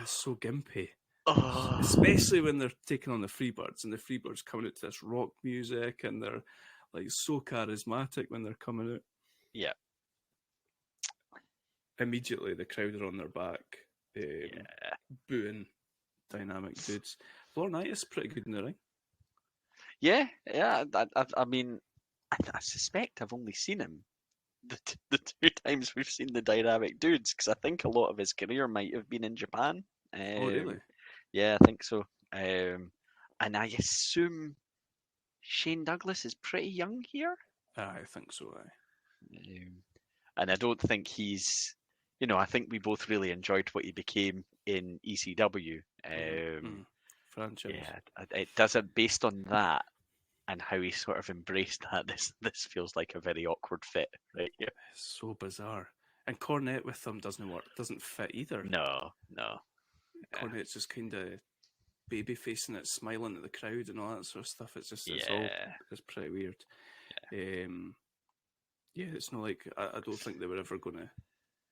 so gimpy. Oh. Especially when they're taking on the Freebirds, and the Freebirds coming out to this rock music, and they're like so charismatic when they're coming out. Yeah. Immediately the crowd are on their back, booing Dynamic Dudes. Laurinaitis is pretty good in the ring. Yeah. Yeah. I mean, I suspect I've only seen him the two times we've seen the Dynamic Dudes, because I think a lot of his career might have been in Japan. Oh, really? Yeah, I think so. And I assume Shane Douglas is pretty young here. I think so, And I don't think he's, I think we both really enjoyed what he became in ECW. Franchise. Yeah, it doesn't, based on that and how he sort of embraced that, this feels like a very awkward fit right here. It's so bizarre. And Cornette with them doesn't work, doesn't fit either. No. Cornette's just kind of baby facing it, smiling at the crowd and all that sort of stuff. It's just, it's pretty weird. Yeah, it's not like, I don't think they were ever going to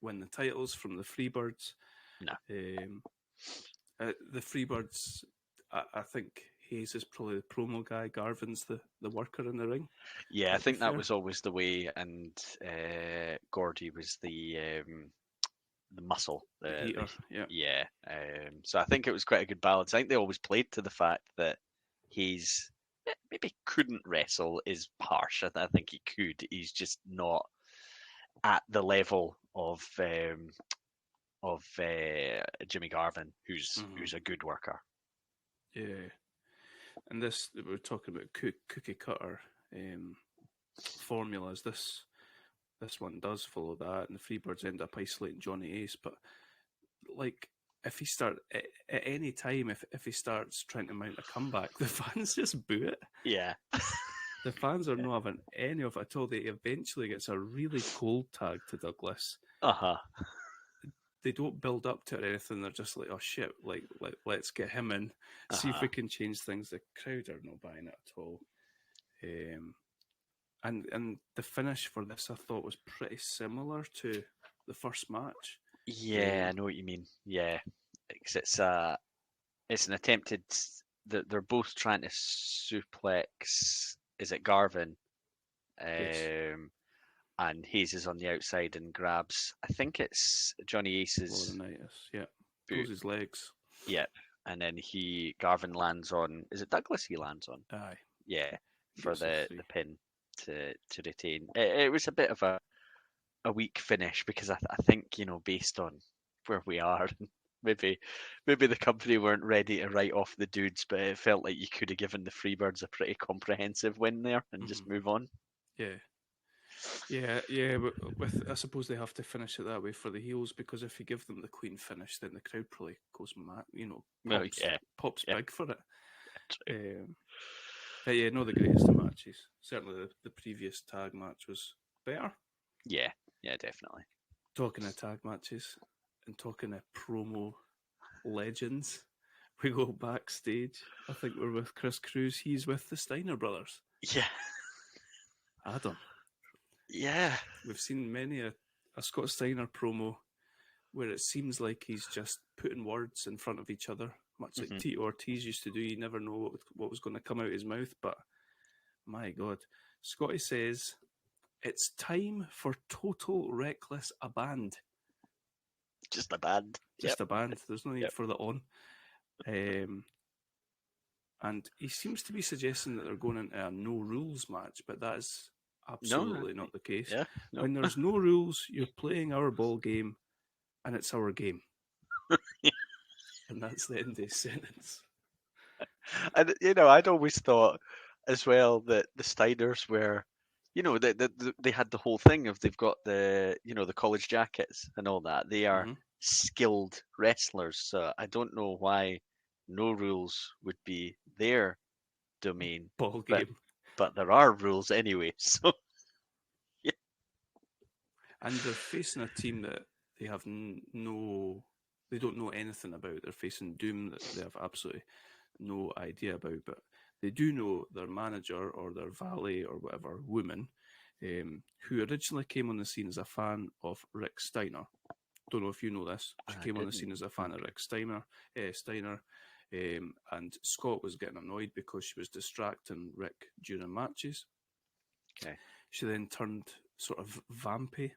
win the titles from the Freebirds. No. The Freebirds, I think Hayes is probably the promo guy, Garvin's the worker in the ring. Yeah, I think that was always the way, and Gordy was the muscle. The heater, yeah. So I think it was quite a good balance. I think they always played to the fact that he's maybe couldn't wrestle is harsh. I think he could. He's just not at the level of Jimmy Garvin, who's a good worker. Yeah, and this we're talking about cookie cutter formulas. This one does follow that, and the Freebirds end up isolating Johnny Ace. But like, if he start at any time, if he starts trying to mount a comeback, the fans just boo it. Yeah, the fans are not having any of it at all. They eventually gets a really cold tag to Douglas. They don't build up to it or anything. They're just like, oh shit, like let's get him in, see if we can change things. The crowd are not buying it at all. And the finish for this, I thought, was pretty similar to the first match. Yeah, I know what you mean. Yeah, because it's an attempted. They're both trying to suplex. Is it Garvin? Yes. And Hayes is on the outside and grabs. I think it's Johnny Ace's. Yeah. Pulls his legs. Yep. And then Garvin lands on. Is it Douglas he lands on? Aye. Yeah, for the pin to retain. It was a bit of a weak finish, because I think, based on where we are, maybe the company weren't ready to write off the Dudes, but it felt like you could have given the Freebirds a pretty comprehensive win there and just move on. Yeah, but I suppose they have to finish it that way for the heels, because if you give them the clean finish, then the crowd probably goes mad, pops big for it. But yeah, the greatest of matches. Certainly the previous tag match was better. Yeah, definitely. Talking of tag matches and talking of promo legends, we go backstage. I think we're with Chris Cruz. He's with the Steiner brothers. Yeah. Adam. Yeah. We've seen many a Scott Steiner promo where it seems like he's just putting words in front of each other, much like Tito Ortiz used to do. You never know what was going to come out of his mouth, but my God. Scotty says, it's time for Total Reckless a band. Just a band. Just a band. There's no need Yep. for the on. And he seems to be suggesting that they're going into a no rules match, but that is absolutely not the case. Yeah, no. When there's no rules, you're playing our ball game, and it's our game. And that's the end of his sentence. And I'd always thought as well that the Steiners were, they had the whole thing of they've got the college jackets and all that. They are skilled wrestlers, so I don't know why no rules would be their domain. Ball game. But there are rules anyway, so yeah. And they're facing a team that they have they don't know anything about. They're facing Doom that they have absolutely no idea about, but they do know their manager or their valet or whatever woman, who originally came on the scene as a fan of Rick Steiner. Don't know if you know this. She came on the scene as a fan of Rick Steiner, and Scott was getting annoyed because she was distracting Rick during matches. Okay. She then turned sort of vampy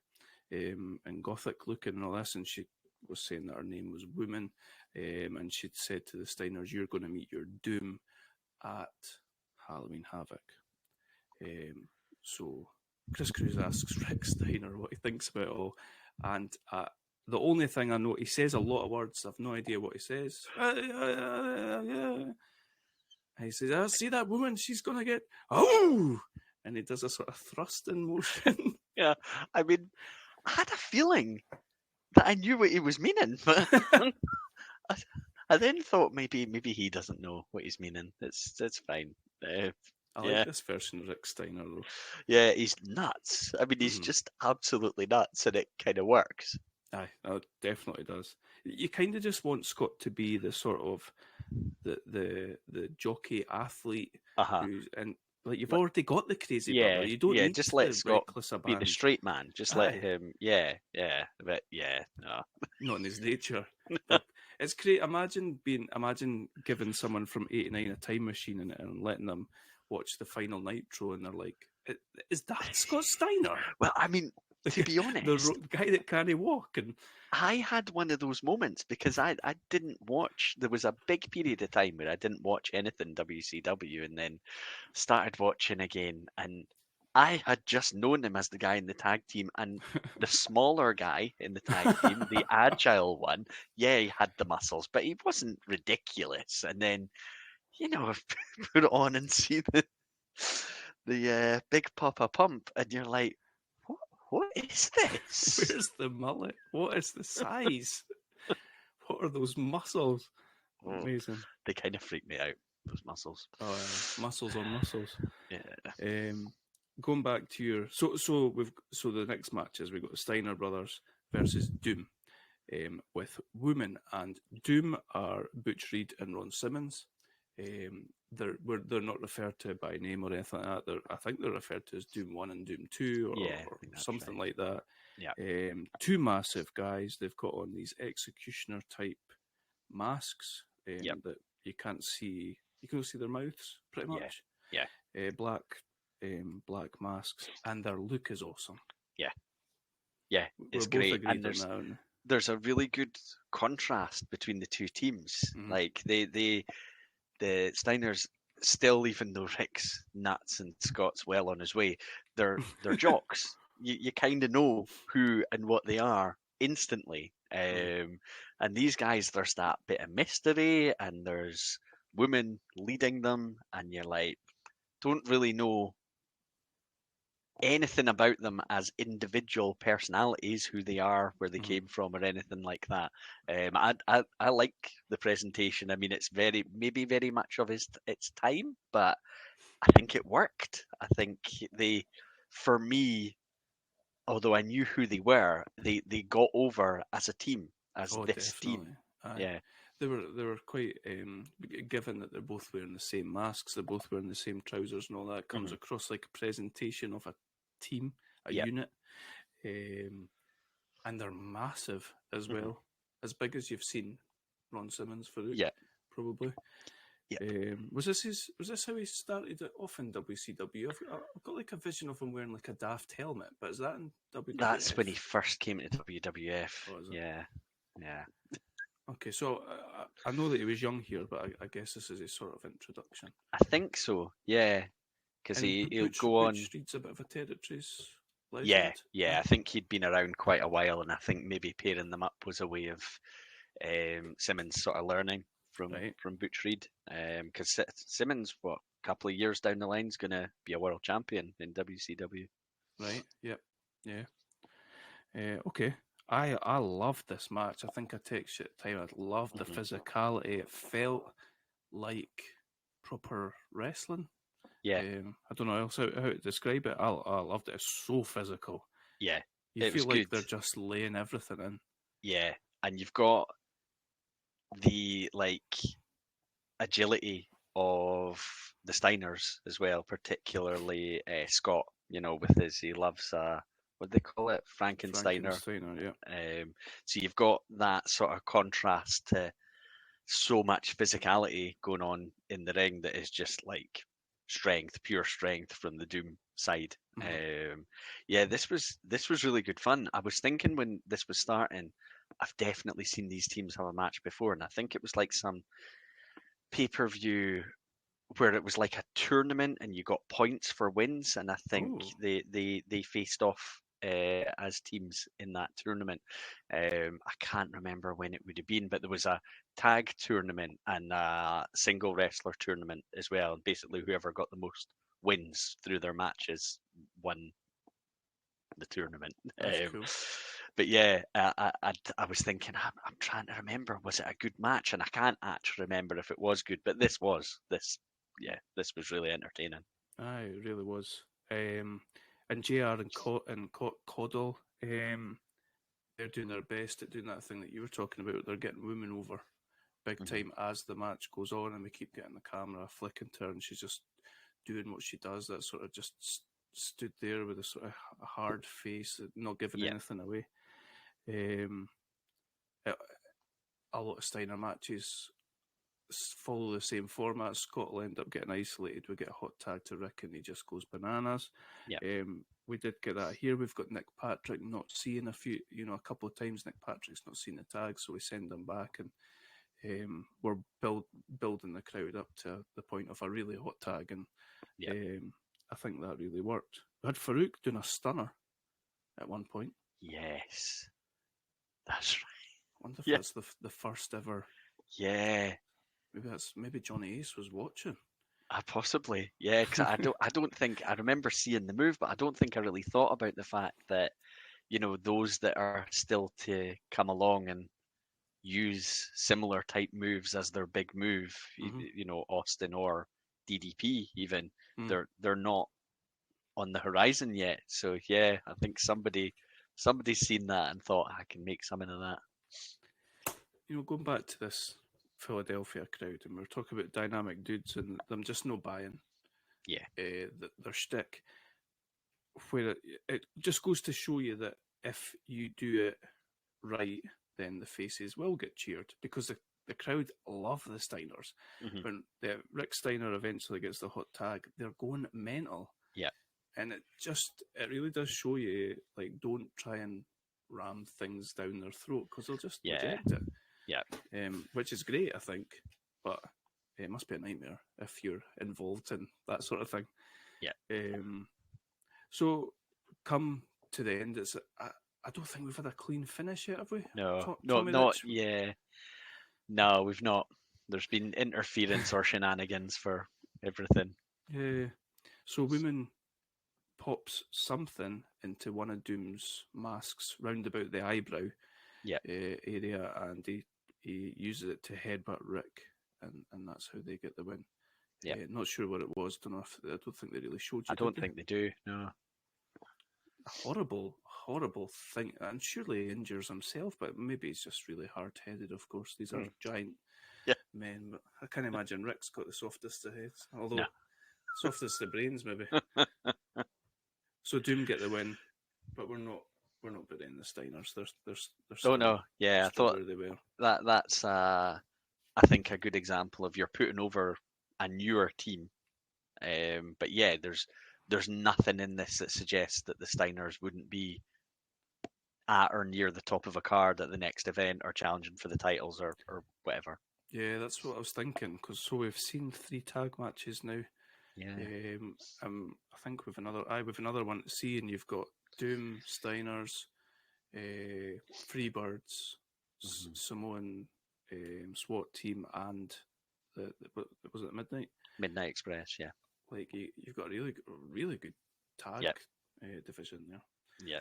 and gothic looking and all this, and she was saying that her name was Woman, and she'd said to the Steiners, "You're going to meet your doom at Halloween Havoc." So Chris Cruz asks Rick Steiner what he thinks about it all, and the only thing I know, he says a lot of words. I've no idea what he says. And he says, "I see that woman. She's going to get and he does a sort of thrusting motion. Yeah, I mean, I had a feeling that I knew what he was meaning, but I then thought maybe he doesn't know what he's meaning. It's fine. I like this version of Rick Steiner, though. Yeah, he's nuts. I mean, he's just absolutely nuts, and it kind of works. Aye, it definitely does. You kind of just want Scott to be the sort of the jockey athlete, and like you've already got the crazy brother. You don't need just to let Scott be band. the straight man. Just let him, but no. Not in his nature. But it's great. Imagine giving someone from '89 a time machine and letting them watch the final Nitro, and they're like, "Is that Scott Steiner?" Well, I mean, to be honest, the guy that can't walk. And I had one of those moments because I didn't watch. There was a big period of time where I didn't watch anything WCW, and then started watching again, and I had just known him as the guy in the tag team, and the smaller guy in the tag team, the agile one, he had the muscles, but he wasn't ridiculous. And then, put it on and see the Big Papa Pump, and you're like, what is this? Where's the mullet? What is the size? What are those muscles? Amazing. They kind of freak me out, those muscles. Muscles on muscles. Yeah. Going back to your so the next match is we've got the Steiner brothers versus Doom, with Woman, and Doom are Butch Reed and Ron Simmons. They're not referred to by name or anything like that. I think they're referred to as Doom 1 and Doom 2 or something like that. Yeah. Two massive guys. They've got on these executioner type masks that you can't see. You can only see their mouths pretty much. Yeah. Black masks, and their look is awesome. Yeah, it's great. And there's a really good contrast between the two teams. Mm-hmm. Like the Steiners still, even though Rick's nuts and Scott's well on his way, they're jocks. You kind of know who and what they are instantly. And these guys, there's that bit of mystery, and there's women leading them, and you're like, don't really know anything about them as individual personalities, who they are, where they came from, or anything like that. I like the presentation. I mean, it's very much of its time, but I think it worked. I think for me, although I knew who they were, they got over as a team, as this definitely. team. Yeah. They were quite, given that they're both wearing the same masks, they're both wearing the same trousers and all that, comes across like a presentation of a team, a unit. And they're massive as well. As big as you've seen Ron Simmons for it, probably. Yep. Was this how he started it off in WCW? I've got like a vision of him wearing like a daft helmet, but is that in WWF? That's when he first came into WWF. Oh, yeah. Yeah. Okay, so I know that he was young here, but I guess this is his sort of introduction. I think so. Yeah, because And he'll go on. Butch Reed's a bit of a territories Yeah, legend. yeah. I think he'd been around quite a while, and I think maybe pairing them up was a way of Simmons sort of learning Right, from Butch Reed. Because Simmons, what, a couple of years down the line, is going to be a world champion in WCW. right, yep, yeah. Okay, I loved this match. I think I text you at the time. I loved the Hmm. physicality. It felt like proper wrestling. Yeah, I don't know else how to describe it. I loved it. It's so physical. yeah. You It was feel like good. they're just laying everything in. Yeah, and you've got the like agility of the Steiners as well, particularly Scott. You know, with his he loves what do they call it, Frankensteiner. Frankensteiner, yeah. So you've got that sort of contrast to so much physicality going on in the ring that is just like strength, pure strength from the Doom side. Mm-hmm. Yeah, this was really good fun. I was thinking when this was starting, I've definitely seen these teams have a match before, and I think it was like some pay-per-view where it was like a tournament and you got points for wins, and I think Oh, they faced off as teams in that tournament. I can't remember when it would have been, but there was a tag tournament and a single wrestler tournament as well. And basically, whoever got the most wins through their matches won the tournament. that's cool. But yeah, I was thinking, I'm trying to remember, was it a good match? And I can't actually remember if it was good, but this was really entertaining. Aye, it really was. And JR and Caudle, they're doing their best at doing that thing that you were talking about. They're getting women over big Hmm. time as the match goes on, and we keep getting the camera flicking to her, and she's just doing what she does. That sort of just stood there with a sort of hard face, not giving Yeah, anything away. Um, a lot of Steiner matches follow the same format. Scott will end up getting isolated. We get a hot tag to Rick, and he just goes bananas. yeah, We did get that here. We've got Nick Patrick not seeing a couple of times. Nick Patrick's not seen the tag, so we send him back, and we're building the crowd up to the point of a really hot tag, and yeah. I think that really worked. We had Farouk doing a stunner at one point. Yes, that's right. I wonder if Yeah, that's the first ever. yeah. Maybe Johnny Ace was watching. Possibly, yeah. Because I don't think I remember seeing the move, but I don't think I really thought about the fact that those that are still to come along and use similar type moves as their big move, Mm-hmm. Austin or DDP even, Mm. they're not on the horizon yet. So yeah, I think somebody's seen that and thought I can make something of that. Going back to this Philadelphia crowd, and we are talking about dynamic dudes and them just no buying Yeah, their shtick, where it just goes to show you that if you do it right, then the faces will get cheered because the crowd love the Steiners. hmm, When Rick Steiner eventually gets the hot tag, they're going mental. yeah, And it really does show you, like, don't try and ram things down their throat because they'll just yeah, reject it. yeah, Which is great, I think, but it must be a nightmare if you're involved in that sort of thing. yeah. So, come to the end, I don't think we've had a clean finish yet, have we? No, no, Tommy not Rich? yeah. No, we've not. There's been interference or shenanigans for everything. So, Women pops something into one of Doom's masks round about the eyebrow Yeah, area, and he uses it to headbutt Rick, and that's how they get the win. yeah. Not sure what it was. I don't think they really showed you. I don't Did they? think they do. No. Horrible, horrible thing. And surely he injures himself, but maybe he's just really hard-headed. Of course, these are giant Yeah. men. But I can't imagine Rick's got the softest of heads, although No. softest of brains, maybe. So Doom get the win, but we're not beating the Steiners. They're Oh still, no. Yeah, I still thought where they were. that's I think a good example of you're putting over a newer team. But yeah, there's nothing in this that suggests that the Steiners wouldn't be at or near the top of a card at the next event or challenging for the titles or whatever. Yeah, that's what I was thinking. Because so we've seen 3 tag matches now. Yeah. I think we've another one to see, and you've got Doom, Steiners, Freebirds, Samoan SWAT team, and was it Midnight? Midnight Express, yeah. Like you've got a really good tag Yep. division there. Yeah.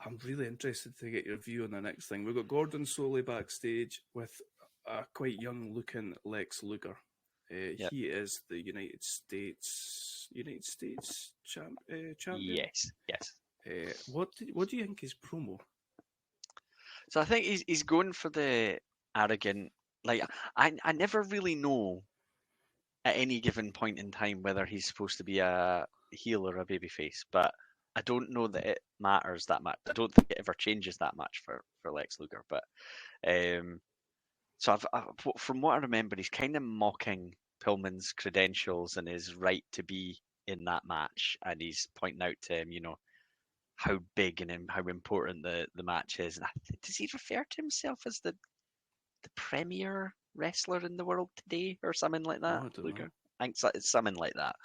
I'm really interested to get your view on the next thing. We've got Gordon Soley backstage with a quite young-looking Lex Luger. Yep. He is the United States champion. Yes. What do you think his promo? So I think he's going for the arrogant. Like I never really know at any given point in time whether he's supposed to be a heel or a babyface, but I don't know that it matters that much. I don't think it ever changes that much for Lex Luger. But so from what I remember, he's kind of mocking Pillman's credentials and his right to be in that match, and he's pointing out to him, how big and how important the match is. And does he refer to himself as the premier wrestler in the world today or something like that? Oh, I don't Luger? know. I think it's something like that.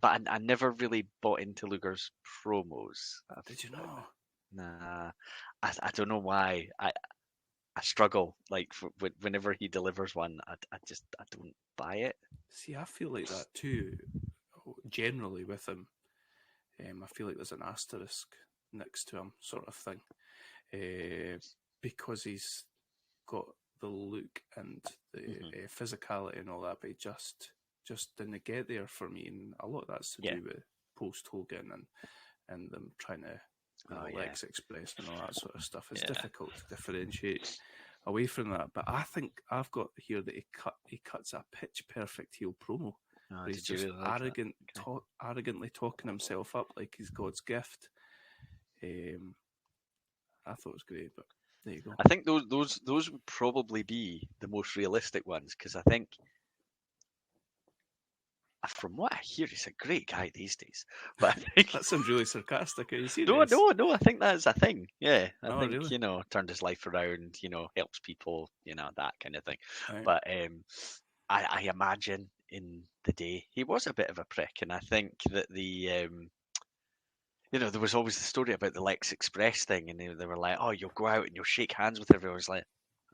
But I never really bought into Luger's promos. Did you know? Nah, I don't know why. I struggle whenever he delivers one. I don't buy it. See, I feel like that too. Generally, with him, I feel like there's an asterisk next to him, sort of thing, because he's got the look and the physicality and all that, but he just didn't get there for me, and a lot of that's to do with post Hogan and them trying to Lex Express and all that sort of stuff. It's difficult to differentiate away from that, but I think I've got here that he cuts a pitch perfect heel promo. Oh, He's just arrogantly talking himself up like he's God's gift. I thought it was great, but there you go. I think those would probably be the most realistic ones, because I think, from what I hear, he's a great guy these days. But I think that sounds really sarcastic. Are you no, serious? I think that's a thing. Yeah, I think really? turned his life around. Helps people. That kind of thing. Right. But I imagine in the day he was a bit of a prick, and I think that there was always the story about the Lex Express thing, and they were like, "Oh, you'll go out and you'll shake hands with everyone." It's like,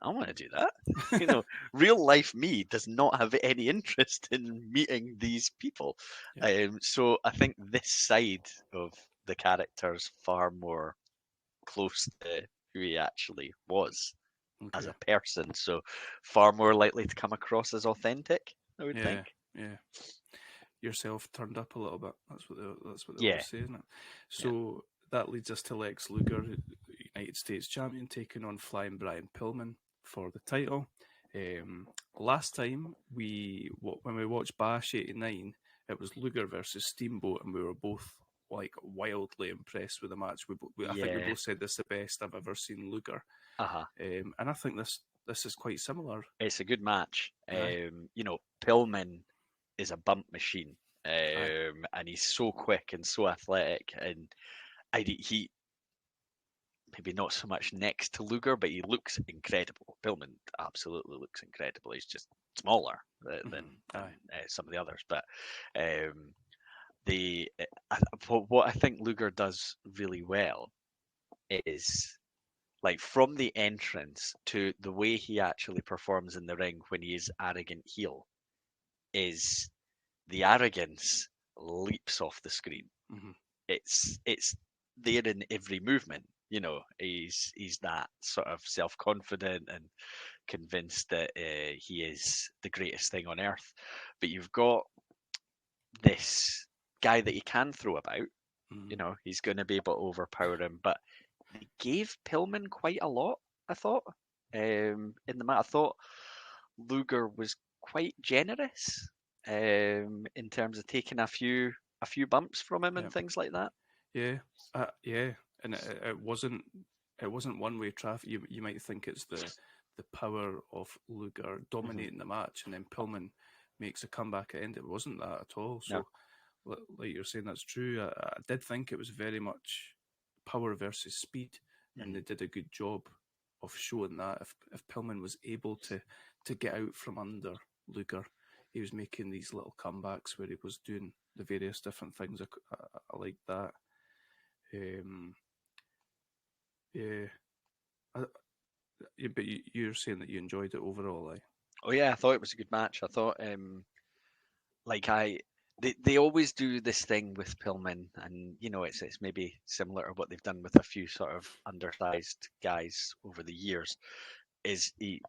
I want to do that. Real life me does not have any interest in meeting these people. Yeah. So I think this side of the character is far more close to who he actually was as a person. So far more likely to come across as authentic, I would think. Yeah. Yourself turned up a little bit. That's what they always say, isn't it? So that leads us to Lex Luger, United States champion, taking on Flying Brian Pillman for the title. Last time when we watched Bash '89, it was Luger versus Steamboat, and we were both like wildly impressed with the match. I think we both said this is the best I've ever seen Luger. And I think this is quite similar. It's a good match. Pillman is a bump machine, and he's so quick and so athletic, and he maybe not so much next to Luger, but he looks incredible. Pillman absolutely looks incredible. He's just smaller than some of the others, but what I think Luger does really well is, like, from the entrance to the way he actually performs in the ring when he is arrogant heel, is the arrogance leaps off the screen. It's there in every movement. He's that sort of self-confident and convinced that he is the greatest thing on earth. But you've got this guy that he can throw about. He's going to be able to overpower him. But they gave Pillman quite a lot, I thought. In the match, I thought Luger was quite generous in terms of taking a few bumps from him and things like that. Yeah, and it wasn't one-way traffic. You might think it's the power of Luger dominating the match, and then Pillman makes a comeback at the end. It wasn't that at all. So, like you're saying, that's true. I did think it was very much power versus speed, and they did a good job of showing that. If Pillman was able to get out from under Luger, he was making these little comebacks where he was doing the various different things. I like that. But you're saying that you enjoyed it overall, Oh yeah, I thought it was a good match. I thought, they always do this thing with Pillman, and it's maybe similar to what they've done with a few sort of undersized guys over the years. Is he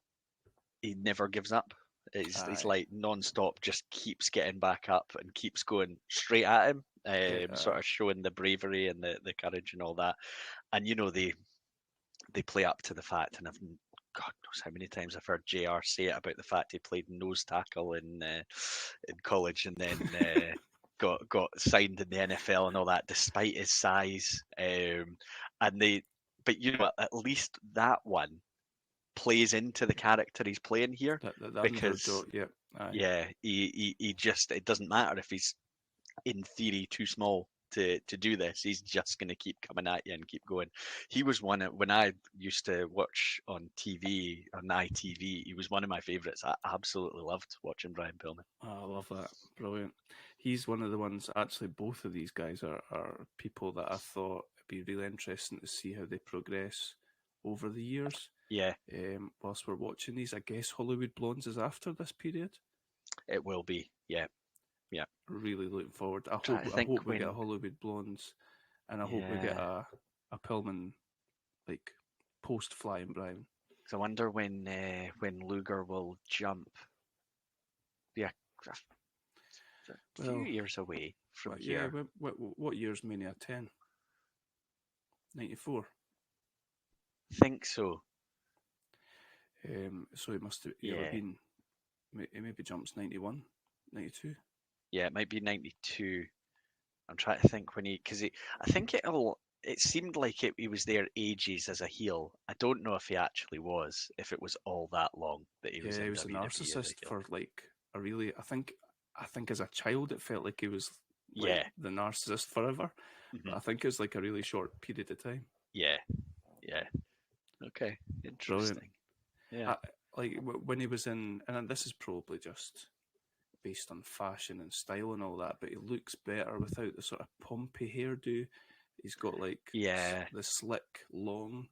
never gives up. He's like non-stop, just keeps getting back up and keeps going straight at him, sort of showing the bravery and the courage and all that. And they play up to the fact, and God knows how many times I've heard JR say it about the fact he played nose tackle in college, and then got signed in the NFL and all that, despite his size. But at least that one plays into the character he's playing here, because it doesn't matter if he's in theory too small to do this. He's just going to keep coming at you and keep going. He was one when I used to watch on TV, on ITV. He was one of my favourites. I absolutely loved watching Brian Pillman. Oh, I love that. Brilliant. He's one of the ones, actually, both of these guys are people that I thought it'd be really interesting to see how they progress over the years. Yeah. Whilst we're watching these, I guess Hollywood Blondes is after this period. It will be, yeah. Yeah. Really looking forward. I hope we get a Hollywood Blondes, and I hope we get a Pillman, like, post Flying Brian. So I wonder when Luger will jump. Yeah, a few years away from here. Yeah, what year's Mania 10? 94. Think so. So it must have either been. It maybe jumps 91, 92. Yeah, it might be 92. I'm trying to think because I think it seemed like he was there ages as a heel. I don't know if he actually was, if it was all that long that he was. Yeah, he was a narcissist for like a really. I think as a child it felt like he was the narcissist forever. Mm-hmm. But I think it was like a really short period of time. Yeah. Okay, interesting. Brilliant. Yeah, when he was in, and this is probably just based on fashion and style and all that, but he looks better without the sort of pompy hairdo. He's got the slick long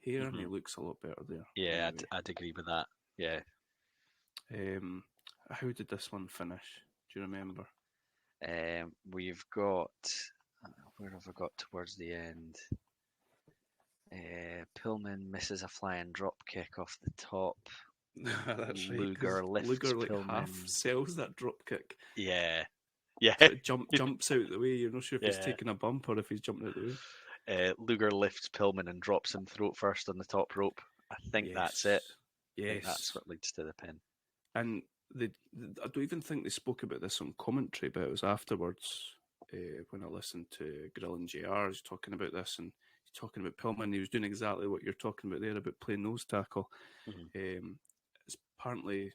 hair, and he looks a lot better there. Yeah, anyway. I'd agree with that. Yeah. How did this one finish? Do you remember? We've got, where have I got towards the end? Pillman misses a flying drop kick off the top. That's Luger right. lifts Luger Pillman. Half sells that drop kick. Yeah. So jumps out the way. You're not sure if he's taking a bump or if he's jumping out the way. Luger lifts Pillman and drops him throat first on the top rope. I think that's it. Yes, that's what leads to the pin. And I don't even think they spoke about this on commentary, but it was afterwards when I listened to Grill and JR. He's talking about this, and he's talking about Pillman. He was doing exactly what you're talking about there about playing nose tackle. Mm-hmm. It's apparently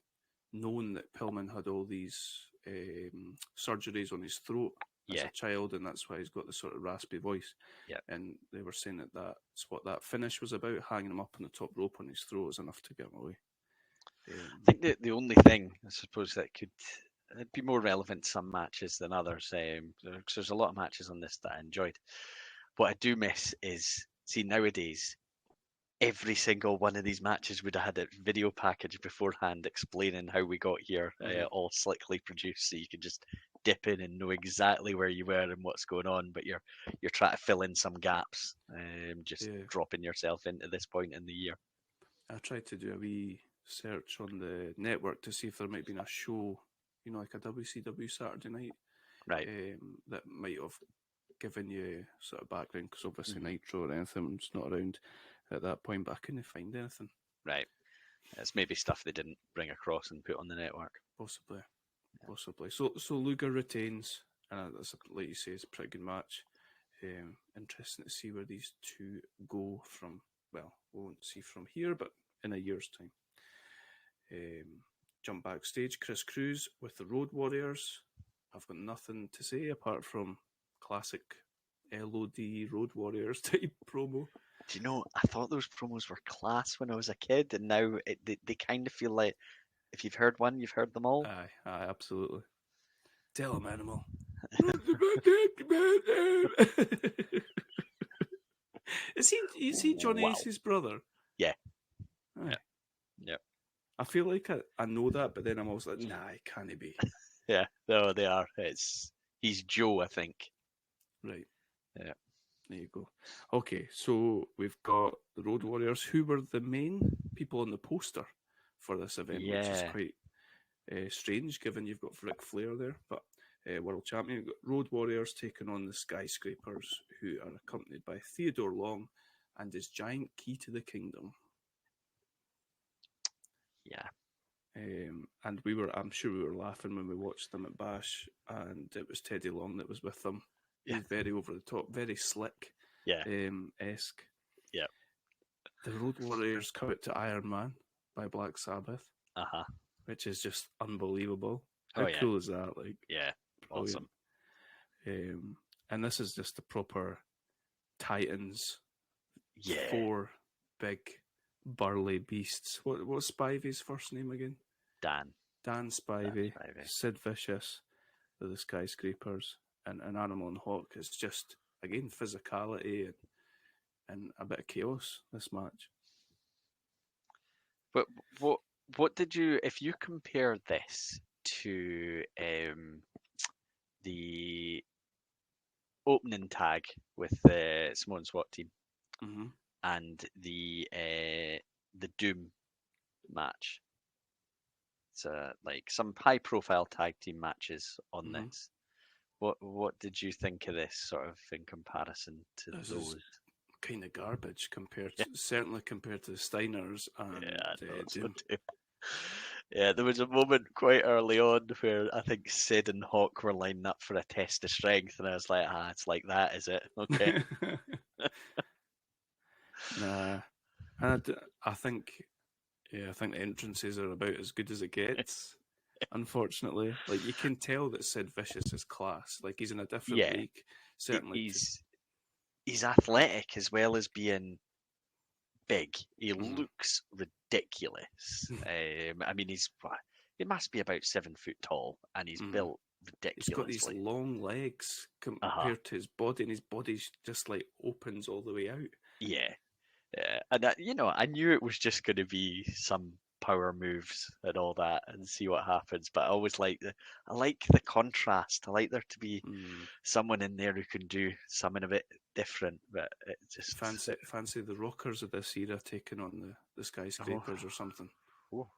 known that Pillman had all these surgeries on his throat as a child, and that's why he's got the sort of raspy voice. Yeah. And they were saying that's what that finish was about, hanging him up on the top rope on his throat was enough to get him away. I think the only thing, I suppose, that could be more relevant to some matches than others, because there's a lot of matches on this that I enjoyed. What I do miss is, see, nowadays, every single one of these matches would have had a video package beforehand explaining how we got here, all slickly produced, so you could just dip in and know exactly where you were and what's going on, but you're trying to fill in some gaps, dropping yourself into this point in the year. I tried to do a wee search on the network to see if there might be a show, like a WCW Saturday night, right? That might have given you sort of background, because obviously Nitro or anything's not around at that point, but I couldn't find anything. Right. It's maybe stuff they didn't bring across and put on the network. Possibly. So Luger retains, and that's, like you say, it's a pretty good match. Interesting to see where these two go from. Well, we won't see from here, but in a year's time. Jump backstage, Chris Cruz with the Road Warriors. I've got nothing to say apart from classic LOD Road Warriors type promo. Do you know, I thought those promos were class when I was a kid, and now they kind of feel like if you've heard one, you've heard them all. Aye, absolutely. Tell him, Animal. Is he Johnny Wow. Ace's brother? Yeah. Aye. Yeah. I feel like I know that, but then I'm also like, nah, it can't be. Yeah, no, they are. He's Joe, I think. Right. Yeah. There you go. Okay, so we've got the Road Warriors, who were the main people on the poster for this event, which is Yeah. quite strange given you've got Ric Flair there, but world champion. You've got Road Warriors taking on the Skyscrapers, who are accompanied by Theodore Long and his giant key to the kingdom. Yeah. And I'm sure we were laughing when we watched them at Bash, and it was Teddy Long that was with them. He was very over the top, very slick, Yeah. esque. Yeah. The Road Warriors come out to Iron Man by Black Sabbath, which is just unbelievable. How cool is that? Like, yeah, brilliant. Awesome. And this is just the proper Titans. Yeah. 4 big burly beasts. What's Spivey's first name again? Dan Spivey. Sid Vicious, the Skyscrapers, and Animal and Hawk. It's just, again, physicality and a bit of chaos, this match. But what did you, if you compare this to the opening tag with the Samoan SWAT team and the Doom match, so like some high profile tag team matches on this, what did you think of this sort of in comparison to this those? Kind of garbage certainly compared to the Steiners and Doom. Yeah, there was a moment quite early on where I think Sid and Hawk were lining up for a test of strength, and I was like, it's like that, is it? Okay. Nah, and I think the entrances are about as good as it gets. Unfortunately, like, you can tell that Sid Vicious is class. Like, he's in a different league. Certainly, he's athletic as well as being big. He looks ridiculous. I mean, he must be about 7 foot tall, and he's built ridiculously. He's got these long legs compared to his body, and his body's just like opens all the way out. Yeah. And I knew it was just going to be some power moves and all that, and see what happens. But I always like the contrast. I like there to be someone in there who can do something a bit different. But it just fancy the Rockers of this era taking on the Skyscrapers or something. Oh,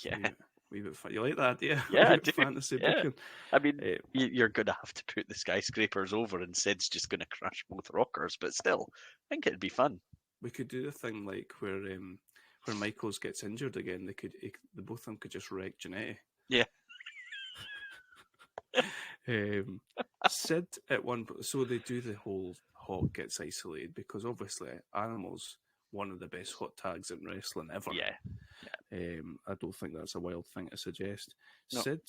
yeah. You like that idea? Yeah, fantasy booking. I mean, you're going to have to put the Skyscrapers over, and Sid's just going to crush both Rockers. But still, I think it'd be fun. We could do the thing like where Michaels gets injured again. The both of them could just wreck Jannetty. Yeah. Sid at one point, so they do the whole Hawk gets isolated because obviously Animal's one of the best hot tags in wrestling ever. Yeah. I don't think that's a wild thing to suggest. No. Sid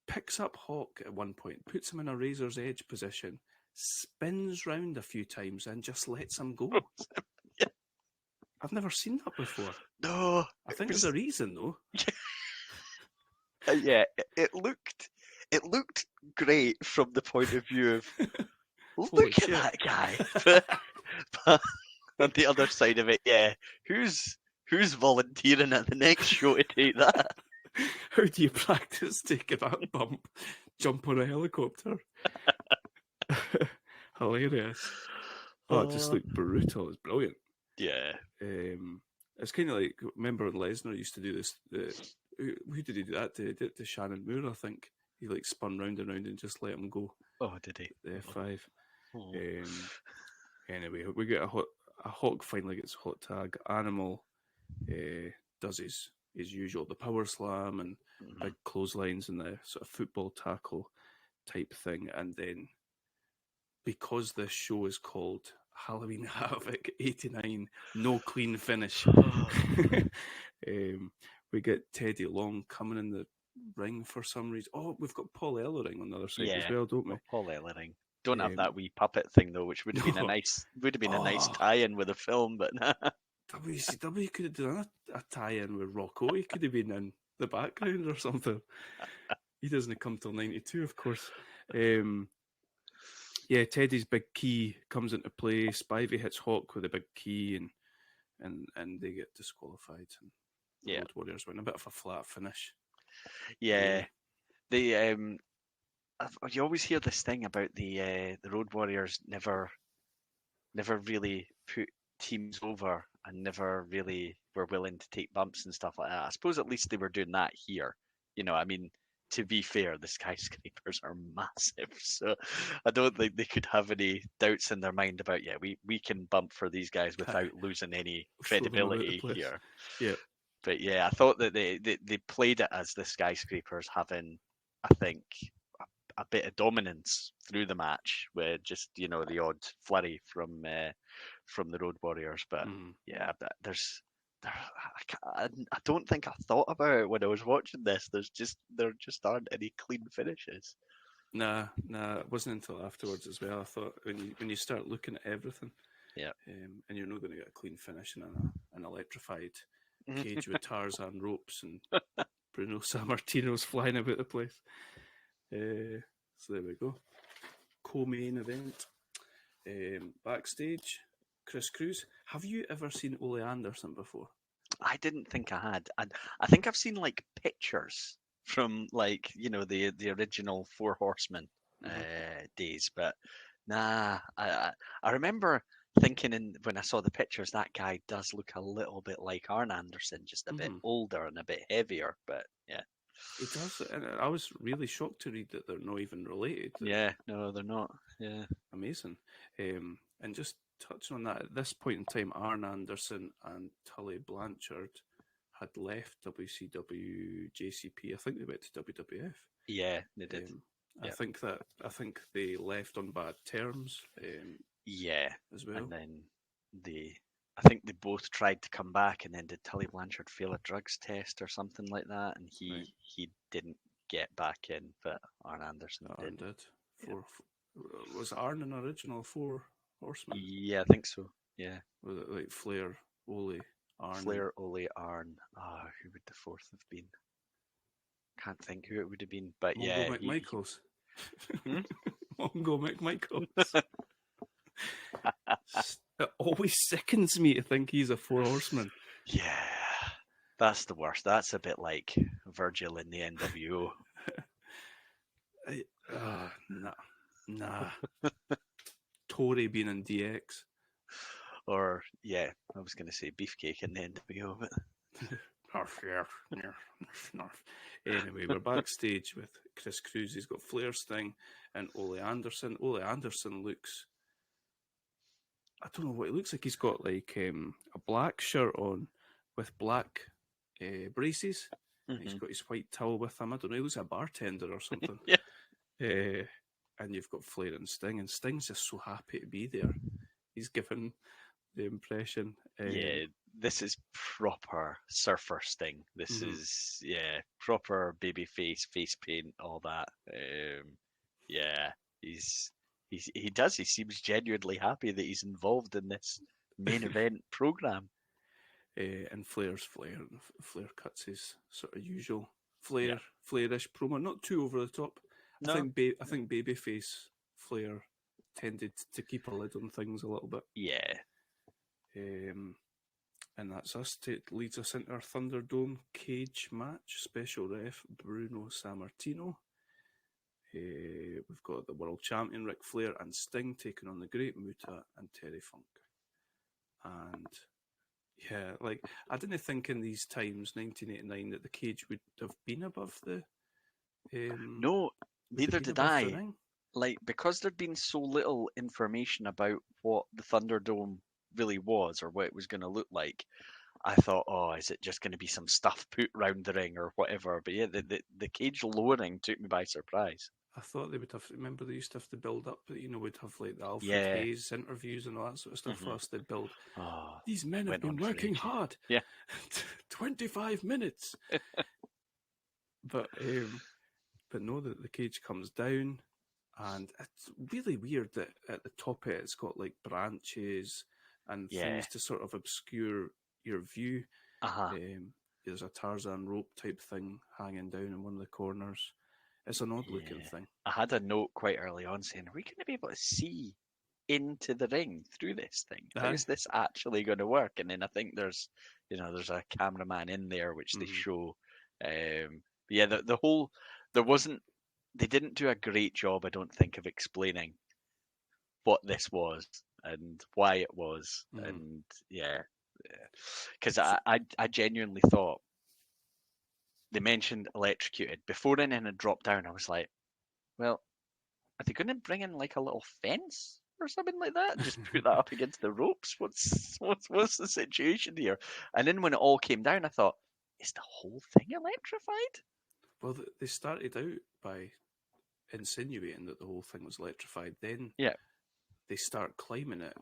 picks up Hawk at one point, puts him in a razor's edge position, spins round a few times and just lets him go. Yeah. I've never seen that before. No. I think there's a reason though. Yeah, it looked great from the point of view of look at that guy. But on the other side of it, who's volunteering at the next show to take that? How do you practice taking that bump? Jump on a helicopter? Hilarious. It just looked brutal. It's brilliant. Yeah. It's kind of like, remember when Lesnar used to do this? Who did he do that to? To Shannon Moore, I think. He like spun round and round and just let him go. Oh, did he? The F5. Anyway, we get a Hawk finally gets a hot tag. Animal does his usual, the power slam and big clotheslines and the sort of football tackle type thing. And then, because this show is called Halloween Havoc 89, no clean finish, we get Teddy Long coming in the ring for some reason. Oh, we've got Paul Ellering on the other side as well, don't we? Paul Ellering. Don't have that wee puppet thing though, which would have been a No. nice Oh, tie-in with the film, but WCW could have done a tie-in with Rocco. He could have been in the background or something. He doesn't come till '92, of course. Yeah, Teddy's big key comes into play. Spivey hits Hawk with a big key, and they get disqualified. And the Road Warriors win. A bit of a flat finish. yeah, they you always hear this thing about the Road Warriors never really put teams over and never really were willing to take bumps and stuff like that. I suppose at least they were doing that here. I mean, to be fair, the skyscrapers are massive, so I don't think they could have any doubts in their mind about we can bump for these guys without losing any credibility here. Yeah. But yeah, I thought that they played it as the skyscrapers having, I think, a bit of dominance through the match with just the odd flurry from the Road Warriors. But yeah, I don't think I thought about it when I was watching this. There just aren't any clean finishes. Nah, it wasn't until afterwards as well. I thought when you start looking at everything, and you're not going to get a clean finish in an electrified cage with Tarzan ropes and Bruno Sammartino's flying about the place. So there we go. Co-main event. Backstage, Chris Cruz. Have you ever seen Ole Anderson before? I didn't think I had. I think I've seen like pictures from the original Four Horsemen days, but nah. I remember thinking when I saw the pictures, that guy does look a little bit like Arn Anderson, just a bit older and a bit heavier. But yeah, he does, and I was really shocked to read that they're not even related. Yeah, no, they're not. Yeah, amazing. And just touching on that, at this point in time, Arn Anderson and Tully Blanchard had left WCW JCP. I think they went to WWF. Yeah, they did. I think they left on bad terms. As well. And then I think they both tried to come back, and then did Tully Blanchard fail a drugs test or something like that, and he didn't get back in, but Arn Anderson did. Was Arn an original Four Horsemen? Yeah, I think so. Yeah. Was it like Flair, Ole, Arn? Flair, Ole, Arn. Who would the fourth have been? Can't think who it would have been, but Mongo McMichaels. Mongo McMichaels. It always sickens me to think he's a Four Horseman. Yeah, that's the worst. That's a bit like Virgil in the NWO. Nah. Tory being in DX. Or, I was going to say Beefcake in the NWO, but... Anyway, we're backstage with Chris Cruz. He's got Flair, Sting, and Ole Anderson. Ole Anderson looks... I don't know what it looks like. He's got like a black shirt on with black braces. He's got his white towel with him. I don't know. He looks like a bartender or something. And you've got Flair and Sting's just so happy to be there. He's given the impression. This is proper surfer Sting. This is proper baby face paint, all that. He seems genuinely happy that he's involved in this main event program. And Flair's Flair. Flair cuts his sort of usual Flairish promo, not too over the top. No. I think babyface Flair tended to keep a lid on things a little bit. Yeah. And that's us. It leads us into our Thunderdome cage match. Special ref Bruno Sammartino. We've got the world champion Ric Flair and Sting taking on the Great Muta and Terry Funk. And I didn't think in these times, 1989, that the cage would have been above the. No, neither did I. Because there'd been so little information about what the Thunderdome really was or what it was going to look like, I thought, is it just going to be some stuff put round the ring or whatever? But yeah, the cage lowering took me by surprise. I thought they would have. Remember, they used to have to build up. We'd have like the Alfred Hayes interviews and all that sort of stuff. First, they'd build. These men have been working hard. Yeah, 25 minutes. But no, the cage comes down, And it's really weird that at the top of it, it's got like branches and Yeah. things to sort of obscure your view. Uh-huh. There's a Tarzan rope type thing hanging down in one of the corners. It's an odd looking Yeah. thing. I had a note quite early on saying, are we going to be able to see into the ring through this thing? Aye. How's this actually going to work? And then I think there's a cameraman in there which they Mhm. show. But yeah, the whole they didn't do a great job, I don't think, of explaining what this was and why it was, Mhm. and yeah, because So, I genuinely thought they mentioned electrocuted before, and then it dropped down. I was like, well, are they going to bring in like a little fence or something like that and just put that up against the ropes? What's the situation here? And then when it all came down, I thought, is the whole thing electrified? well, they started out by insinuating that the whole thing was electrified. Then Yeah, they start climbing it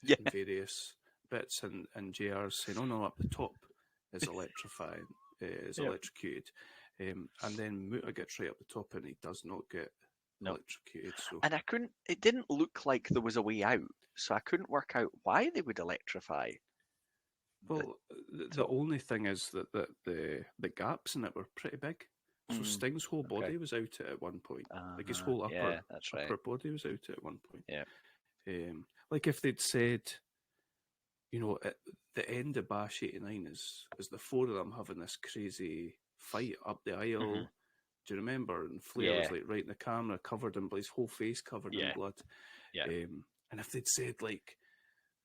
yeah, in various bits, and JR's saying, "Oh no, up the top is electrified, is yeah. electrocuted," and then Muta gets right up the top, and he does not get No, electrocuted. So, and I couldn't. It didn't look like there was a way out, so I couldn't work out why they would electrify the well, the top. only thing is that the gaps in it were pretty big. So Mm, Sting's whole okay. body was out at one point, like his Uh-huh. whole Yeah, that's right. upper body was out at one point. Yeah. Like if they'd said, at the end of Bash '89 is the four of them having this crazy fight up the Hmm. aisle. Do you remember? And Flair was Yeah. like right in the camera, covered in blood, his whole face covered in Yeah. blood. Yeah. And if they'd said like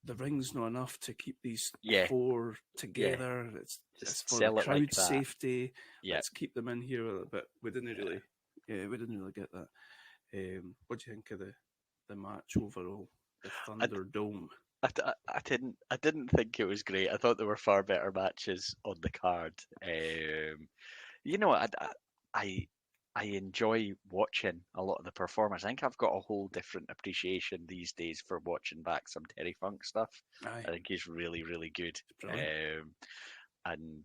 the ring's not enough to keep these Yeah. four Yeah. together, it's Just for the sell it like crowd's that. safety. Yeah. Let's keep them in here, but we didn't Yeah. really, we didn't really get that. What do you think of the match overall? The I, Thunderdome. I didn't think it was great. I thought there were far better matches on the card. You know, I I enjoy watching a lot of the performers. I think I've got a whole different appreciation these days for watching back some Terry Funk stuff. Aye, I think he's really, really good. it's brilliant. And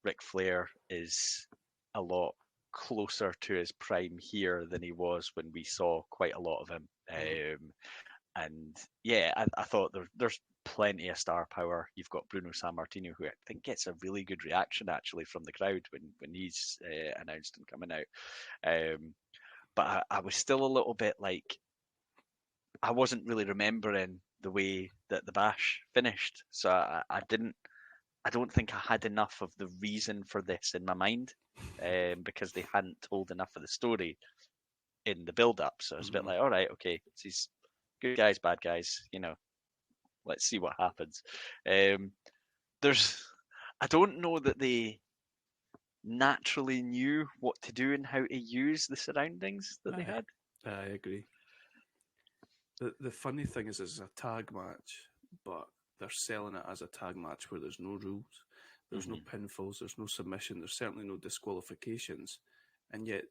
Ric Flair is a lot closer to his prime here than he was when we saw quite a lot of him. Mm-hmm. And yeah, I thought there's plenty of star power. You've got Bruno Sammartino, who I think gets a really good reaction actually from the crowd when he's announced and coming out. But I was still a little bit like, I wasn't really remembering the way that the bash finished, so I don't think I had enough of the reason for this in my mind, because they hadn't told enough of the story in the build up. So it's a bit Mm-hmm. like, all right, okay, it's these good guys, bad guys, let's see what happens. Um, there's, I don't know that they naturally knew what to do and how to use the surroundings that they Aye, had. I agree. The funny thing is, it's a tag match, but they're selling it as a tag match where there's no rules, there's no Hmm. pinfalls, there's no submission, there's certainly no disqualifications, and yet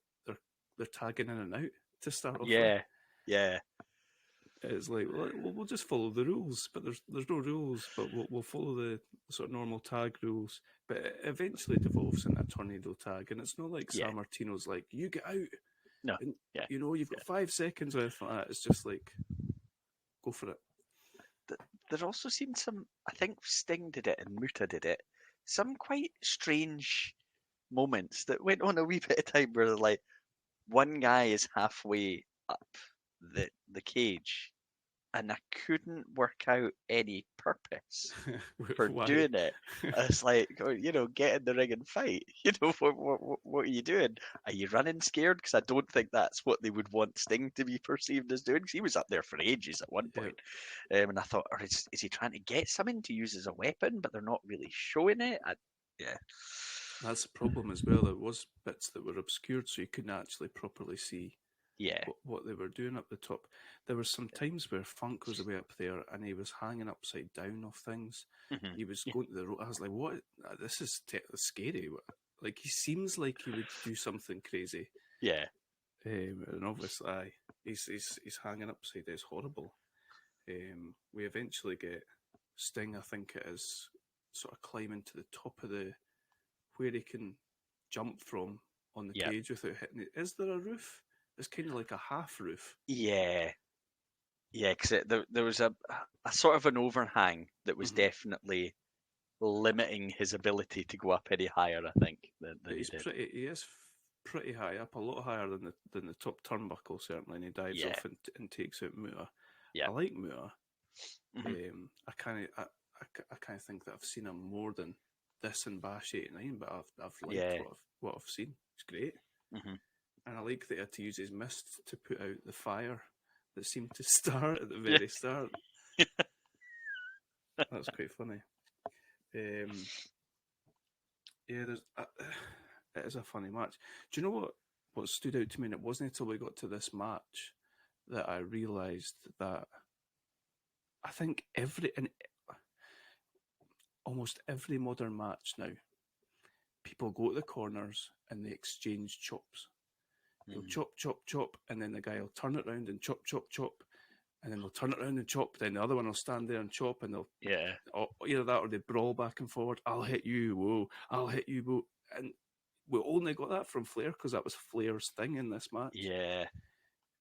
they're tagging in and out to start off with. Yeah, yeah, It's like, well, we'll just follow the rules, but there's no rules, but we'll follow the sort of normal tag rules. But it eventually devolves into a tornado tag, and it's not like yeah. San Martino's like, you get out, No, and yeah, you've got yeah. 5 seconds or anything like that. It's just like, go for it. There also seemed some. I think Sting did it and Muta did it. Some quite strange moments that went on a wee bit of time where like one guy is halfway up the cage, and I couldn't work out any purpose for Why? doing it. It's like, get in the ring and fight. What are you doing? Are you running scared? Because I don't think that's what they would want Sting to be perceived as doing. Because he was up there for ages at one Yeah, point, and I thought, or is he trying to get something to use as a weapon, but they're not really showing it? Yeah, that's the problem as well. There was bits that were obscured, so you couldn't actually properly see yeah, what they were doing up the top. There were some times where Funk was away up there and he was hanging upside down off things. hmm, He was going to the road. I was like, "What? This is scary." Like he seems like he would do something crazy, yeah, and obviously, he's hanging upside down. It's horrible. We eventually get Sting. I think it is sort of climbing to the top of the where he can jump from on the yeah. cage without hitting it. Is there a roof? It's kind of like a half roof. Yeah, yeah, because there was a sort of an overhang that was definitely limiting his ability to go up any higher, I think, than he did. He is pretty high up, a lot higher than the top turnbuckle certainly, and he dives off and takes out Muta. Yeah, I like Muta. I kind of think that I've seen him more than this in Bash '89, but I've liked what I've seen. It's great, and I like that he had to use his mist to put out the fire that seemed to start at the very start. That's quite funny. There's it is a funny match. Do you know what stood out to me? And it wasn't until we got to this match that I realised that I think almost every modern match now, people go to the corners and they exchange chops. They'll chop, chop, chop, and then the guy will turn it around and chop, chop, chop, and then they'll turn it around and chop. Then the other one will stand there and chop, and they'll either that or they brawl back and forward. I'll hit you, whoa! I'll hit you, whoa! And we only got that from Flair because that was Flair's thing in this match. Yeah.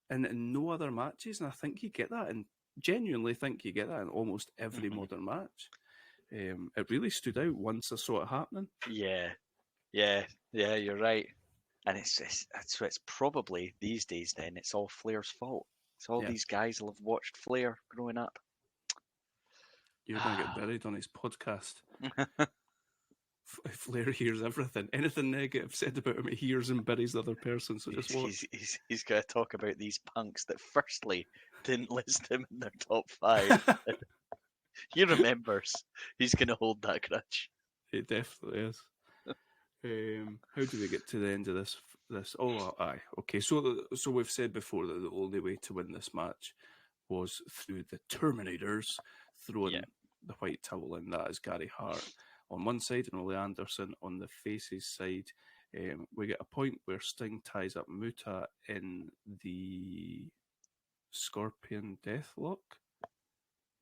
And in no other matches, and I think you get that, and genuinely think you get that in almost every modern match. It really stood out once I saw it happening. Yeah, you're right. And it's probably these days then it's all Flair's fault. It's all these guys will have watched Flair growing up. You're going to get buried on his podcast. Flair hears everything. Anything negative said about him, he hears and buries the other person. So just watch. He's going to talk about these punks that firstly didn't list him in their top 5. He remembers. He's going to hold that grudge. It definitely is. How do we get to the end of this? Oh, aye. Okay, so we've said before that the only way to win this match was through the Terminators throwing the white towel in. That is Gary Hart on one side and Ole Anderson on the faces side. We get a point where Sting ties up Muta in the Scorpion Deathlock.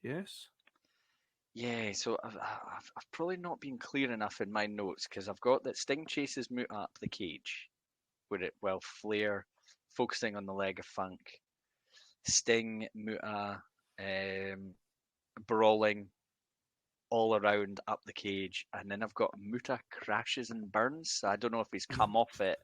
Yes? Yeah, so I've probably not been clear enough in my notes because I've got that Sting chases Muta up the cage, while Flair focusing on the leg of Funk, Sting, Muta, brawling all around up the cage, and then I've got Muta crashes and burns. So I don't know if he's come off it,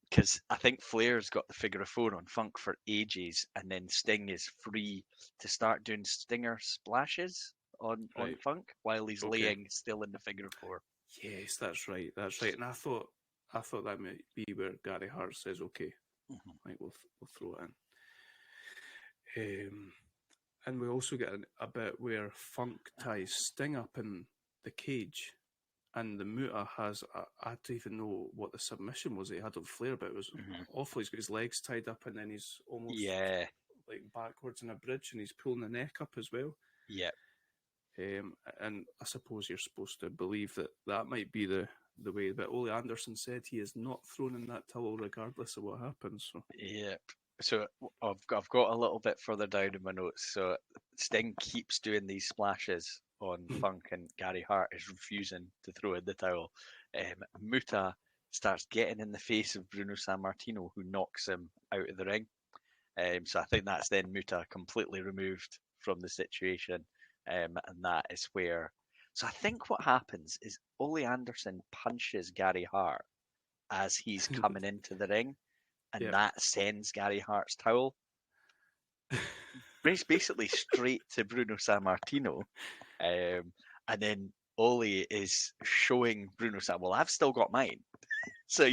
because I think Flair's got the figure of 4 on Funk for ages, and then Sting is free to start doing stinger splashes on Funk while he's laying still in the figure of 4. Yes, that's right. And I thought that might be where Gary Hart says, "Okay, right, we'll throw it in." And we also get a bit where Funk ties Sting up in the cage. And the Muta has, I don't even know what the submission was that he had on Flair, but it was awful. He's got his legs tied up and then he's almost like backwards in a bridge and he's pulling the neck up as well. Yeah. And I suppose you're supposed to believe that might be the way, but Ole Anderson said he is not thrown in that towel regardless of what happens. So. Yep. So I've got a little bit further down in my notes. So Sting keeps doing these splashes on Funk, and Gary Hart is refusing to throw in the towel. Muta starts getting in the face of Bruno Sammartino, who knocks him out of the ring. So I think that's then Muta completely removed from the situation, and that is where. So I think what happens is Ole Anderson punches Gary Hart as he's coming into the ring, and that sends Gary Hart's towel basically straight to Bruno Sammartino. And then Ole is showing Bruno Sam, well, I've still got mine. So,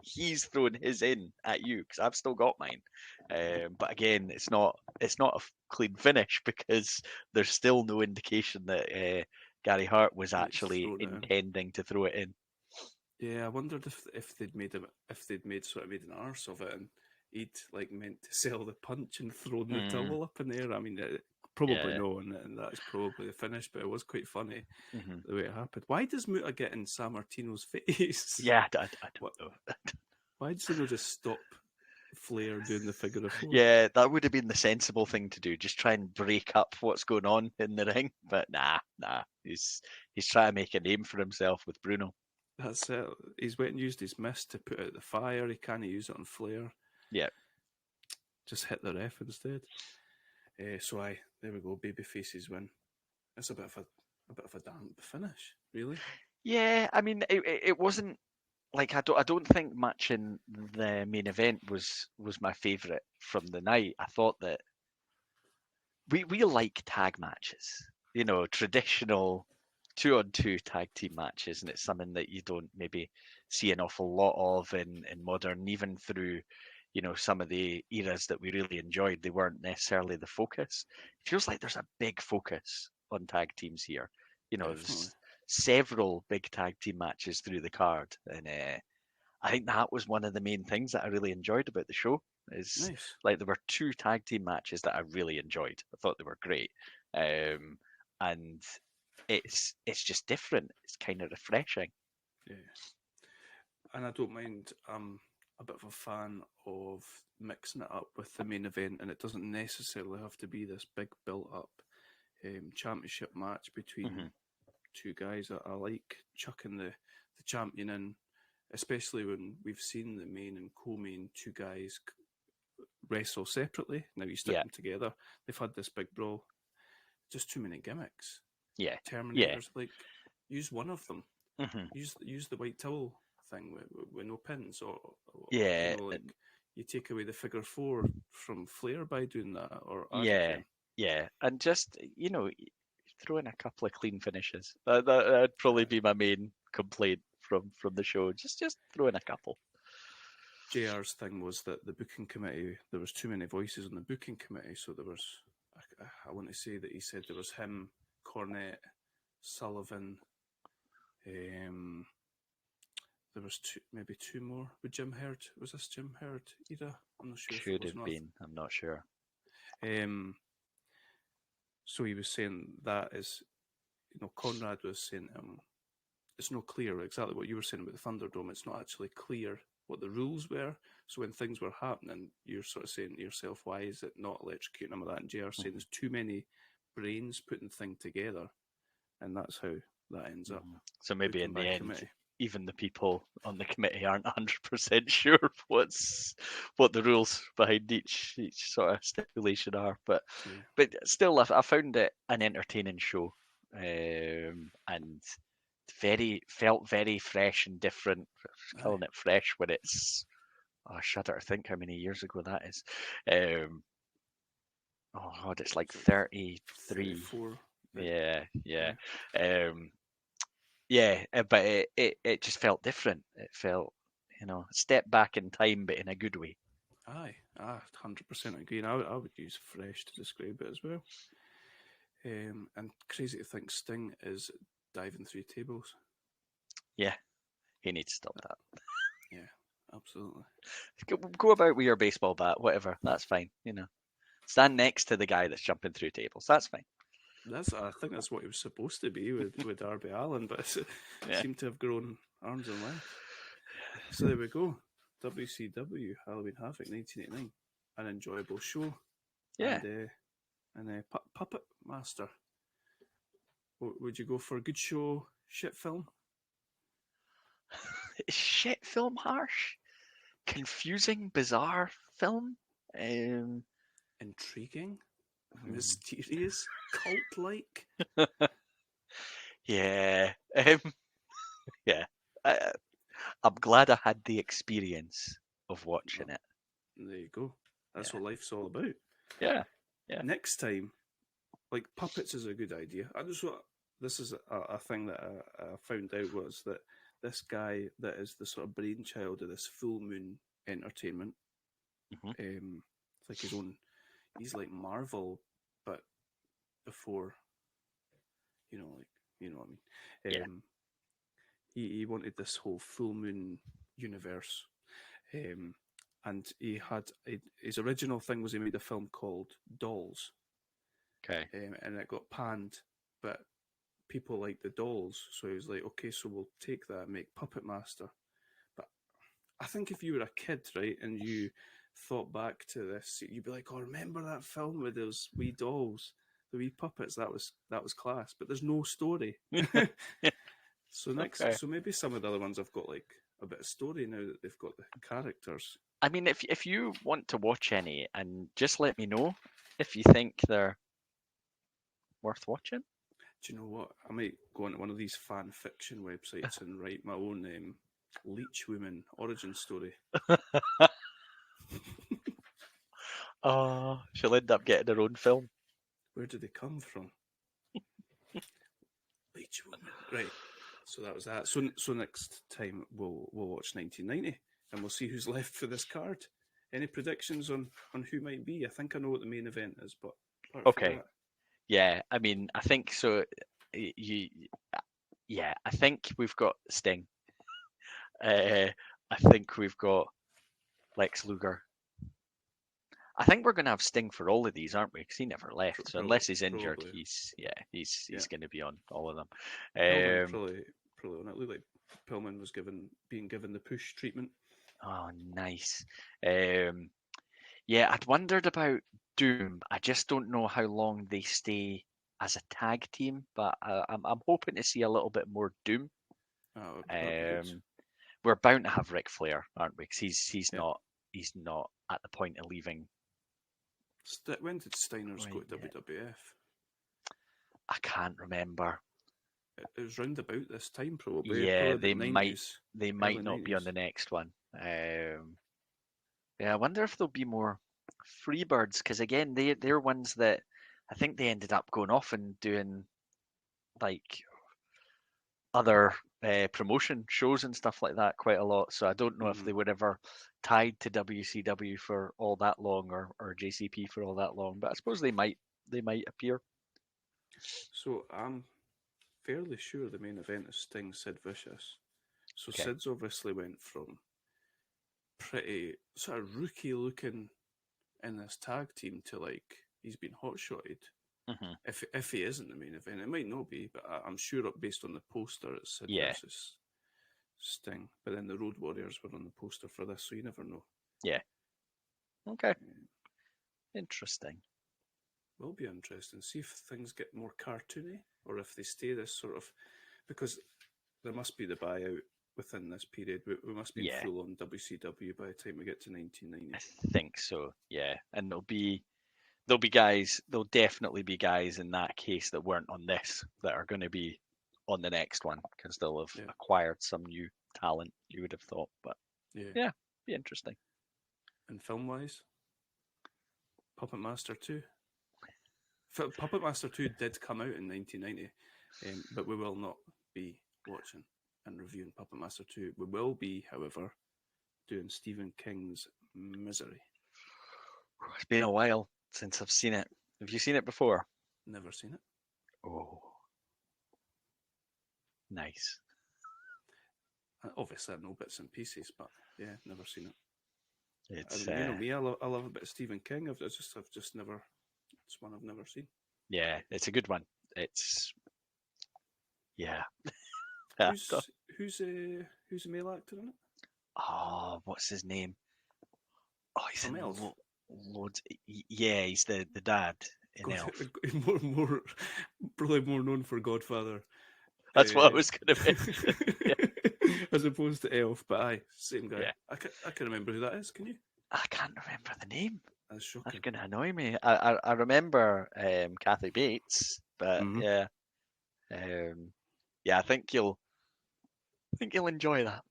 he's throwing his in at you because I've still got mine. But again, it's not a clean finish because there's still no indication that Gary Hart was actually intending to throw it in. Yeah, I wondered if they'd made an arse of it and he'd meant to sell the punch and thrown the towel up in the air. I mean, probably no, and that's probably the finish. But it was quite funny the way it happened. Why does Muta get in Sammartino's face? Yeah, I don't know. Why does he not just stop Flair doing the figure of 4? Yeah, that would have been the sensible thing to do. Just try and break up what's going on in the ring. But nah, he's trying to make a name for himself with Bruno. That's it. He's went and used his mist to put out the fire. He can't use it on Flair. Yeah. Just hit the ref instead. So there we go. Baby faces win. It's a bit of a damp finish, really. Yeah, I mean, it wasn't like I don't think much in the main event was my favourite from the night. I thought that we like tag matches, traditional 2-on-2 tag team matches, and it's something that you don't maybe see an awful lot of in modern, even through some of the eras that we really enjoyed. They weren't necessarily the focus. It feels like there's a big focus on tag teams here. Definitely. There's several big tag team matches through the card, and I think that was one of the main things that I really enjoyed about the show. Is Nice. like there were 2 tag team matches that I really enjoyed. I thought they were great, and it's just different. It's kind of refreshing. Yeah. And I don't mind. I'm a bit of a fan of mixing it up with the main event, and it doesn't necessarily have to be this big built-up championship match between two guys. I like chucking the champion in, especially when we've seen the main and co-main 2 guys wrestle separately. Now you stick them together. They've had this big brawl. Just too many gimmicks. Yeah. Terminators. Like, use one of them. Mm-hmm. Use the white towel thing with no pins, or Yeah. like you take away the figure 4 from Flair by doing that, or Yeah, and just throw in a couple of clean finishes. That'd probably be my main complaint from the show. Just throw in a couple. JR's thing was that the booking committee, there was too many voices on the booking committee, so there was, I want to say that he said there was him, Cornette, Sullivan, there was maybe 2 more with Jim Herd. Was this Jim Herd era? I'm not sure. Could have been. I'm not sure. So he was saying that is, Conrad was saying it's not clear exactly what you were saying about the Thunderdome. It's not actually clear what the rules were. So when things were happening, you're sort of saying to yourself, why is it not electrocuting them with that? And JR saying there's too many brains putting things together, and that's how that ends up. So maybe in the end, committee. Even the people on the committee aren't 100% sure what the rules behind each sort of stipulation are. But still, I found it an entertaining show, and felt very fresh and different. Calling it fresh when it's I shudder to think how many years ago that is. Oh God, it's like 33. 34. Yeah. Yeah, but it just felt different. It felt, a step back in time, but in a good way. Aye, 100% agree. And I would use fresh to describe it as well. And crazy to think Sting is diving through tables. Yeah, he needs to stop that. Yeah, absolutely. Go about with your baseball bat, whatever. That's fine. Stand next to the guy that's jumping through tables. That's fine. I think that's what he was supposed to be with Darby Allin, but it seemed to have grown arms and legs. So there we go. WCW Halloween Havoc 1989. An enjoyable show. Yeah. And Puppet Master. Would you go for a good show, shit film? Is shit film harsh? Confusing, bizarre film? Intriguing? Mysterious? Cult-like? Yeah. Yeah. I'm glad I had the experience of watching it. There you go. That's what life's all about. Yeah. Next time, like, puppets is a good idea. This is a thing that I found out was that this guy that is the sort of brainchild of this Full Moon Entertainment, it's like his own. He's like Marvel, but before, what I mean. He wanted this whole Full Moon universe, and he had his original thing was he made a film called Dolls. Okay. And it got panned, but people liked the dolls, so he was like, okay, so we'll take that and make Puppet Master. But I think if you were a kid, right, and you thought back to this, you'd be like, oh, remember that film with those wee dolls, the wee puppets? That was class, but there's no story. So next, Okay. so maybe some of the other ones have got like a bit of story now that they've got the characters. I mean, if you want to watch any, and just let me know if you think they're worth watching. Do you know what? I might go onto one of these fan fiction websites and write my own Leech Woman origin story. Oh, she'll end up getting her own film. Where did they come from? Leech Woman. Right. So that was that. So next time we'll watch 1990 and we'll see who's left for this card. Any predictions on who might be? I think I know what the main event is, but apart from Okay. that, Yeah, I mean, I think so. Yeah, I think we've got Sting. I think we've got Lex Luger. I think we're going to have Sting for all of these, aren't we? Because he never left. So unless he's injured, probably. he's going to be on all of them. Pillman probably on it. Looked like Pillman was being given the push treatment. Oh, nice. Yeah, I'd wondered about Doom. I just don't know how long they stay as a tag team, but I'm hoping to see a little bit more Doom. Oh, that'd be good. We're bound to have Ric Flair, aren't we? Because he's Yeah. not at the point of leaving. When did Steiner's go to WWF? I can't remember. It was round about this time, probably. Yeah, probably they might not 90s. be on the next one. Yeah, I wonder if there'll be more Freebirds, because again, they're ones that I think they ended up going off and doing like other promotion shows and stuff like that quite a lot. So I don't know if they were ever tied to WCW for all that long or JCP for all that long. But I suppose they might appear. So I'm fairly sure the main event is Sting Sid Vicious. So Okay. Sid's obviously went from pretty sort of rookie looking in this tag team to like he's been hot-shotted. Mm-hmm. If he isn't the main event, it might not be, but I'm sure based on the poster it's Sid versus Sting. But then the Road Warriors were on the poster for this, so you never know. Yeah. Okay. Interesting. Will be interesting. See if things get more cartoony or if they stay this sort of, because there must be the buyout within this period. We must be full on WCW by the time we get to 1990. I think so. Yeah, and there'll definitely be guys in that case that weren't on this that are going to be on the next one because they'll have acquired some new talent, you would have thought. But yeah, be interesting. And film wise, Puppet Master 2. Puppet Master 2 did come out in 1990, but we will not be watching and reviewing Puppet Master 2. We will be, however, doing Stephen King's Misery. It's been a while since I've seen it. Have you seen it before? Never seen it. Oh, nice. Obviously, I know bits and pieces, but yeah, never seen it. It's you know me. I love a bit of Stephen King. I've just never. It's one I've never seen. Yeah, it's a good one. It's Who's the male actor in it? Oh, what's his name? Oh, he's From in Elf. Loads. Yeah, he's the dad in Elf. Probably more known for Godfather. That's what I was going to mention. As opposed to Elf, but aye, same guy. Yeah. I can remember who that is. Can you? I can't remember the name. That's shocking. That's going to annoy me. I remember Kathy Bates, but yeah, I think you'll enjoy that.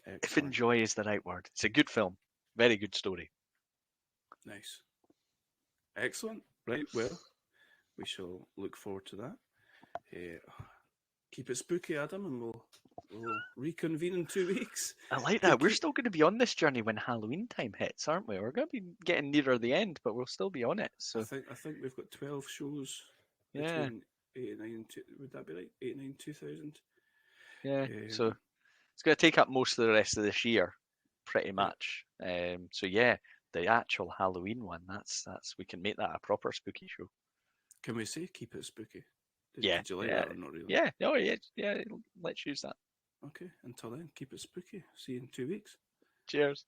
Excellent. If enjoy is the right word, it's a good film, very good story. Nice, excellent. Right, well, we shall look forward to that. Keep it spooky, Adam, and we'll reconvene in 2 weeks. I like that. We're still going to be on this journey when Halloween time hits, aren't we? We're going to be getting nearer the end, but we'll still be on it. So I think we've got 12 shows between 89 and would that be right? 89 2000. Yeah. So it's going to take up most of the rest of this year, pretty much. So yeah, the actual Halloween one. That's we can make that a proper spooky show. Can we say keep it spooky? Did you like that or not really? Yeah. Oh, yeah. Let's use that. Okay. Until then, keep it spooky. See you in 2 weeks. Cheers.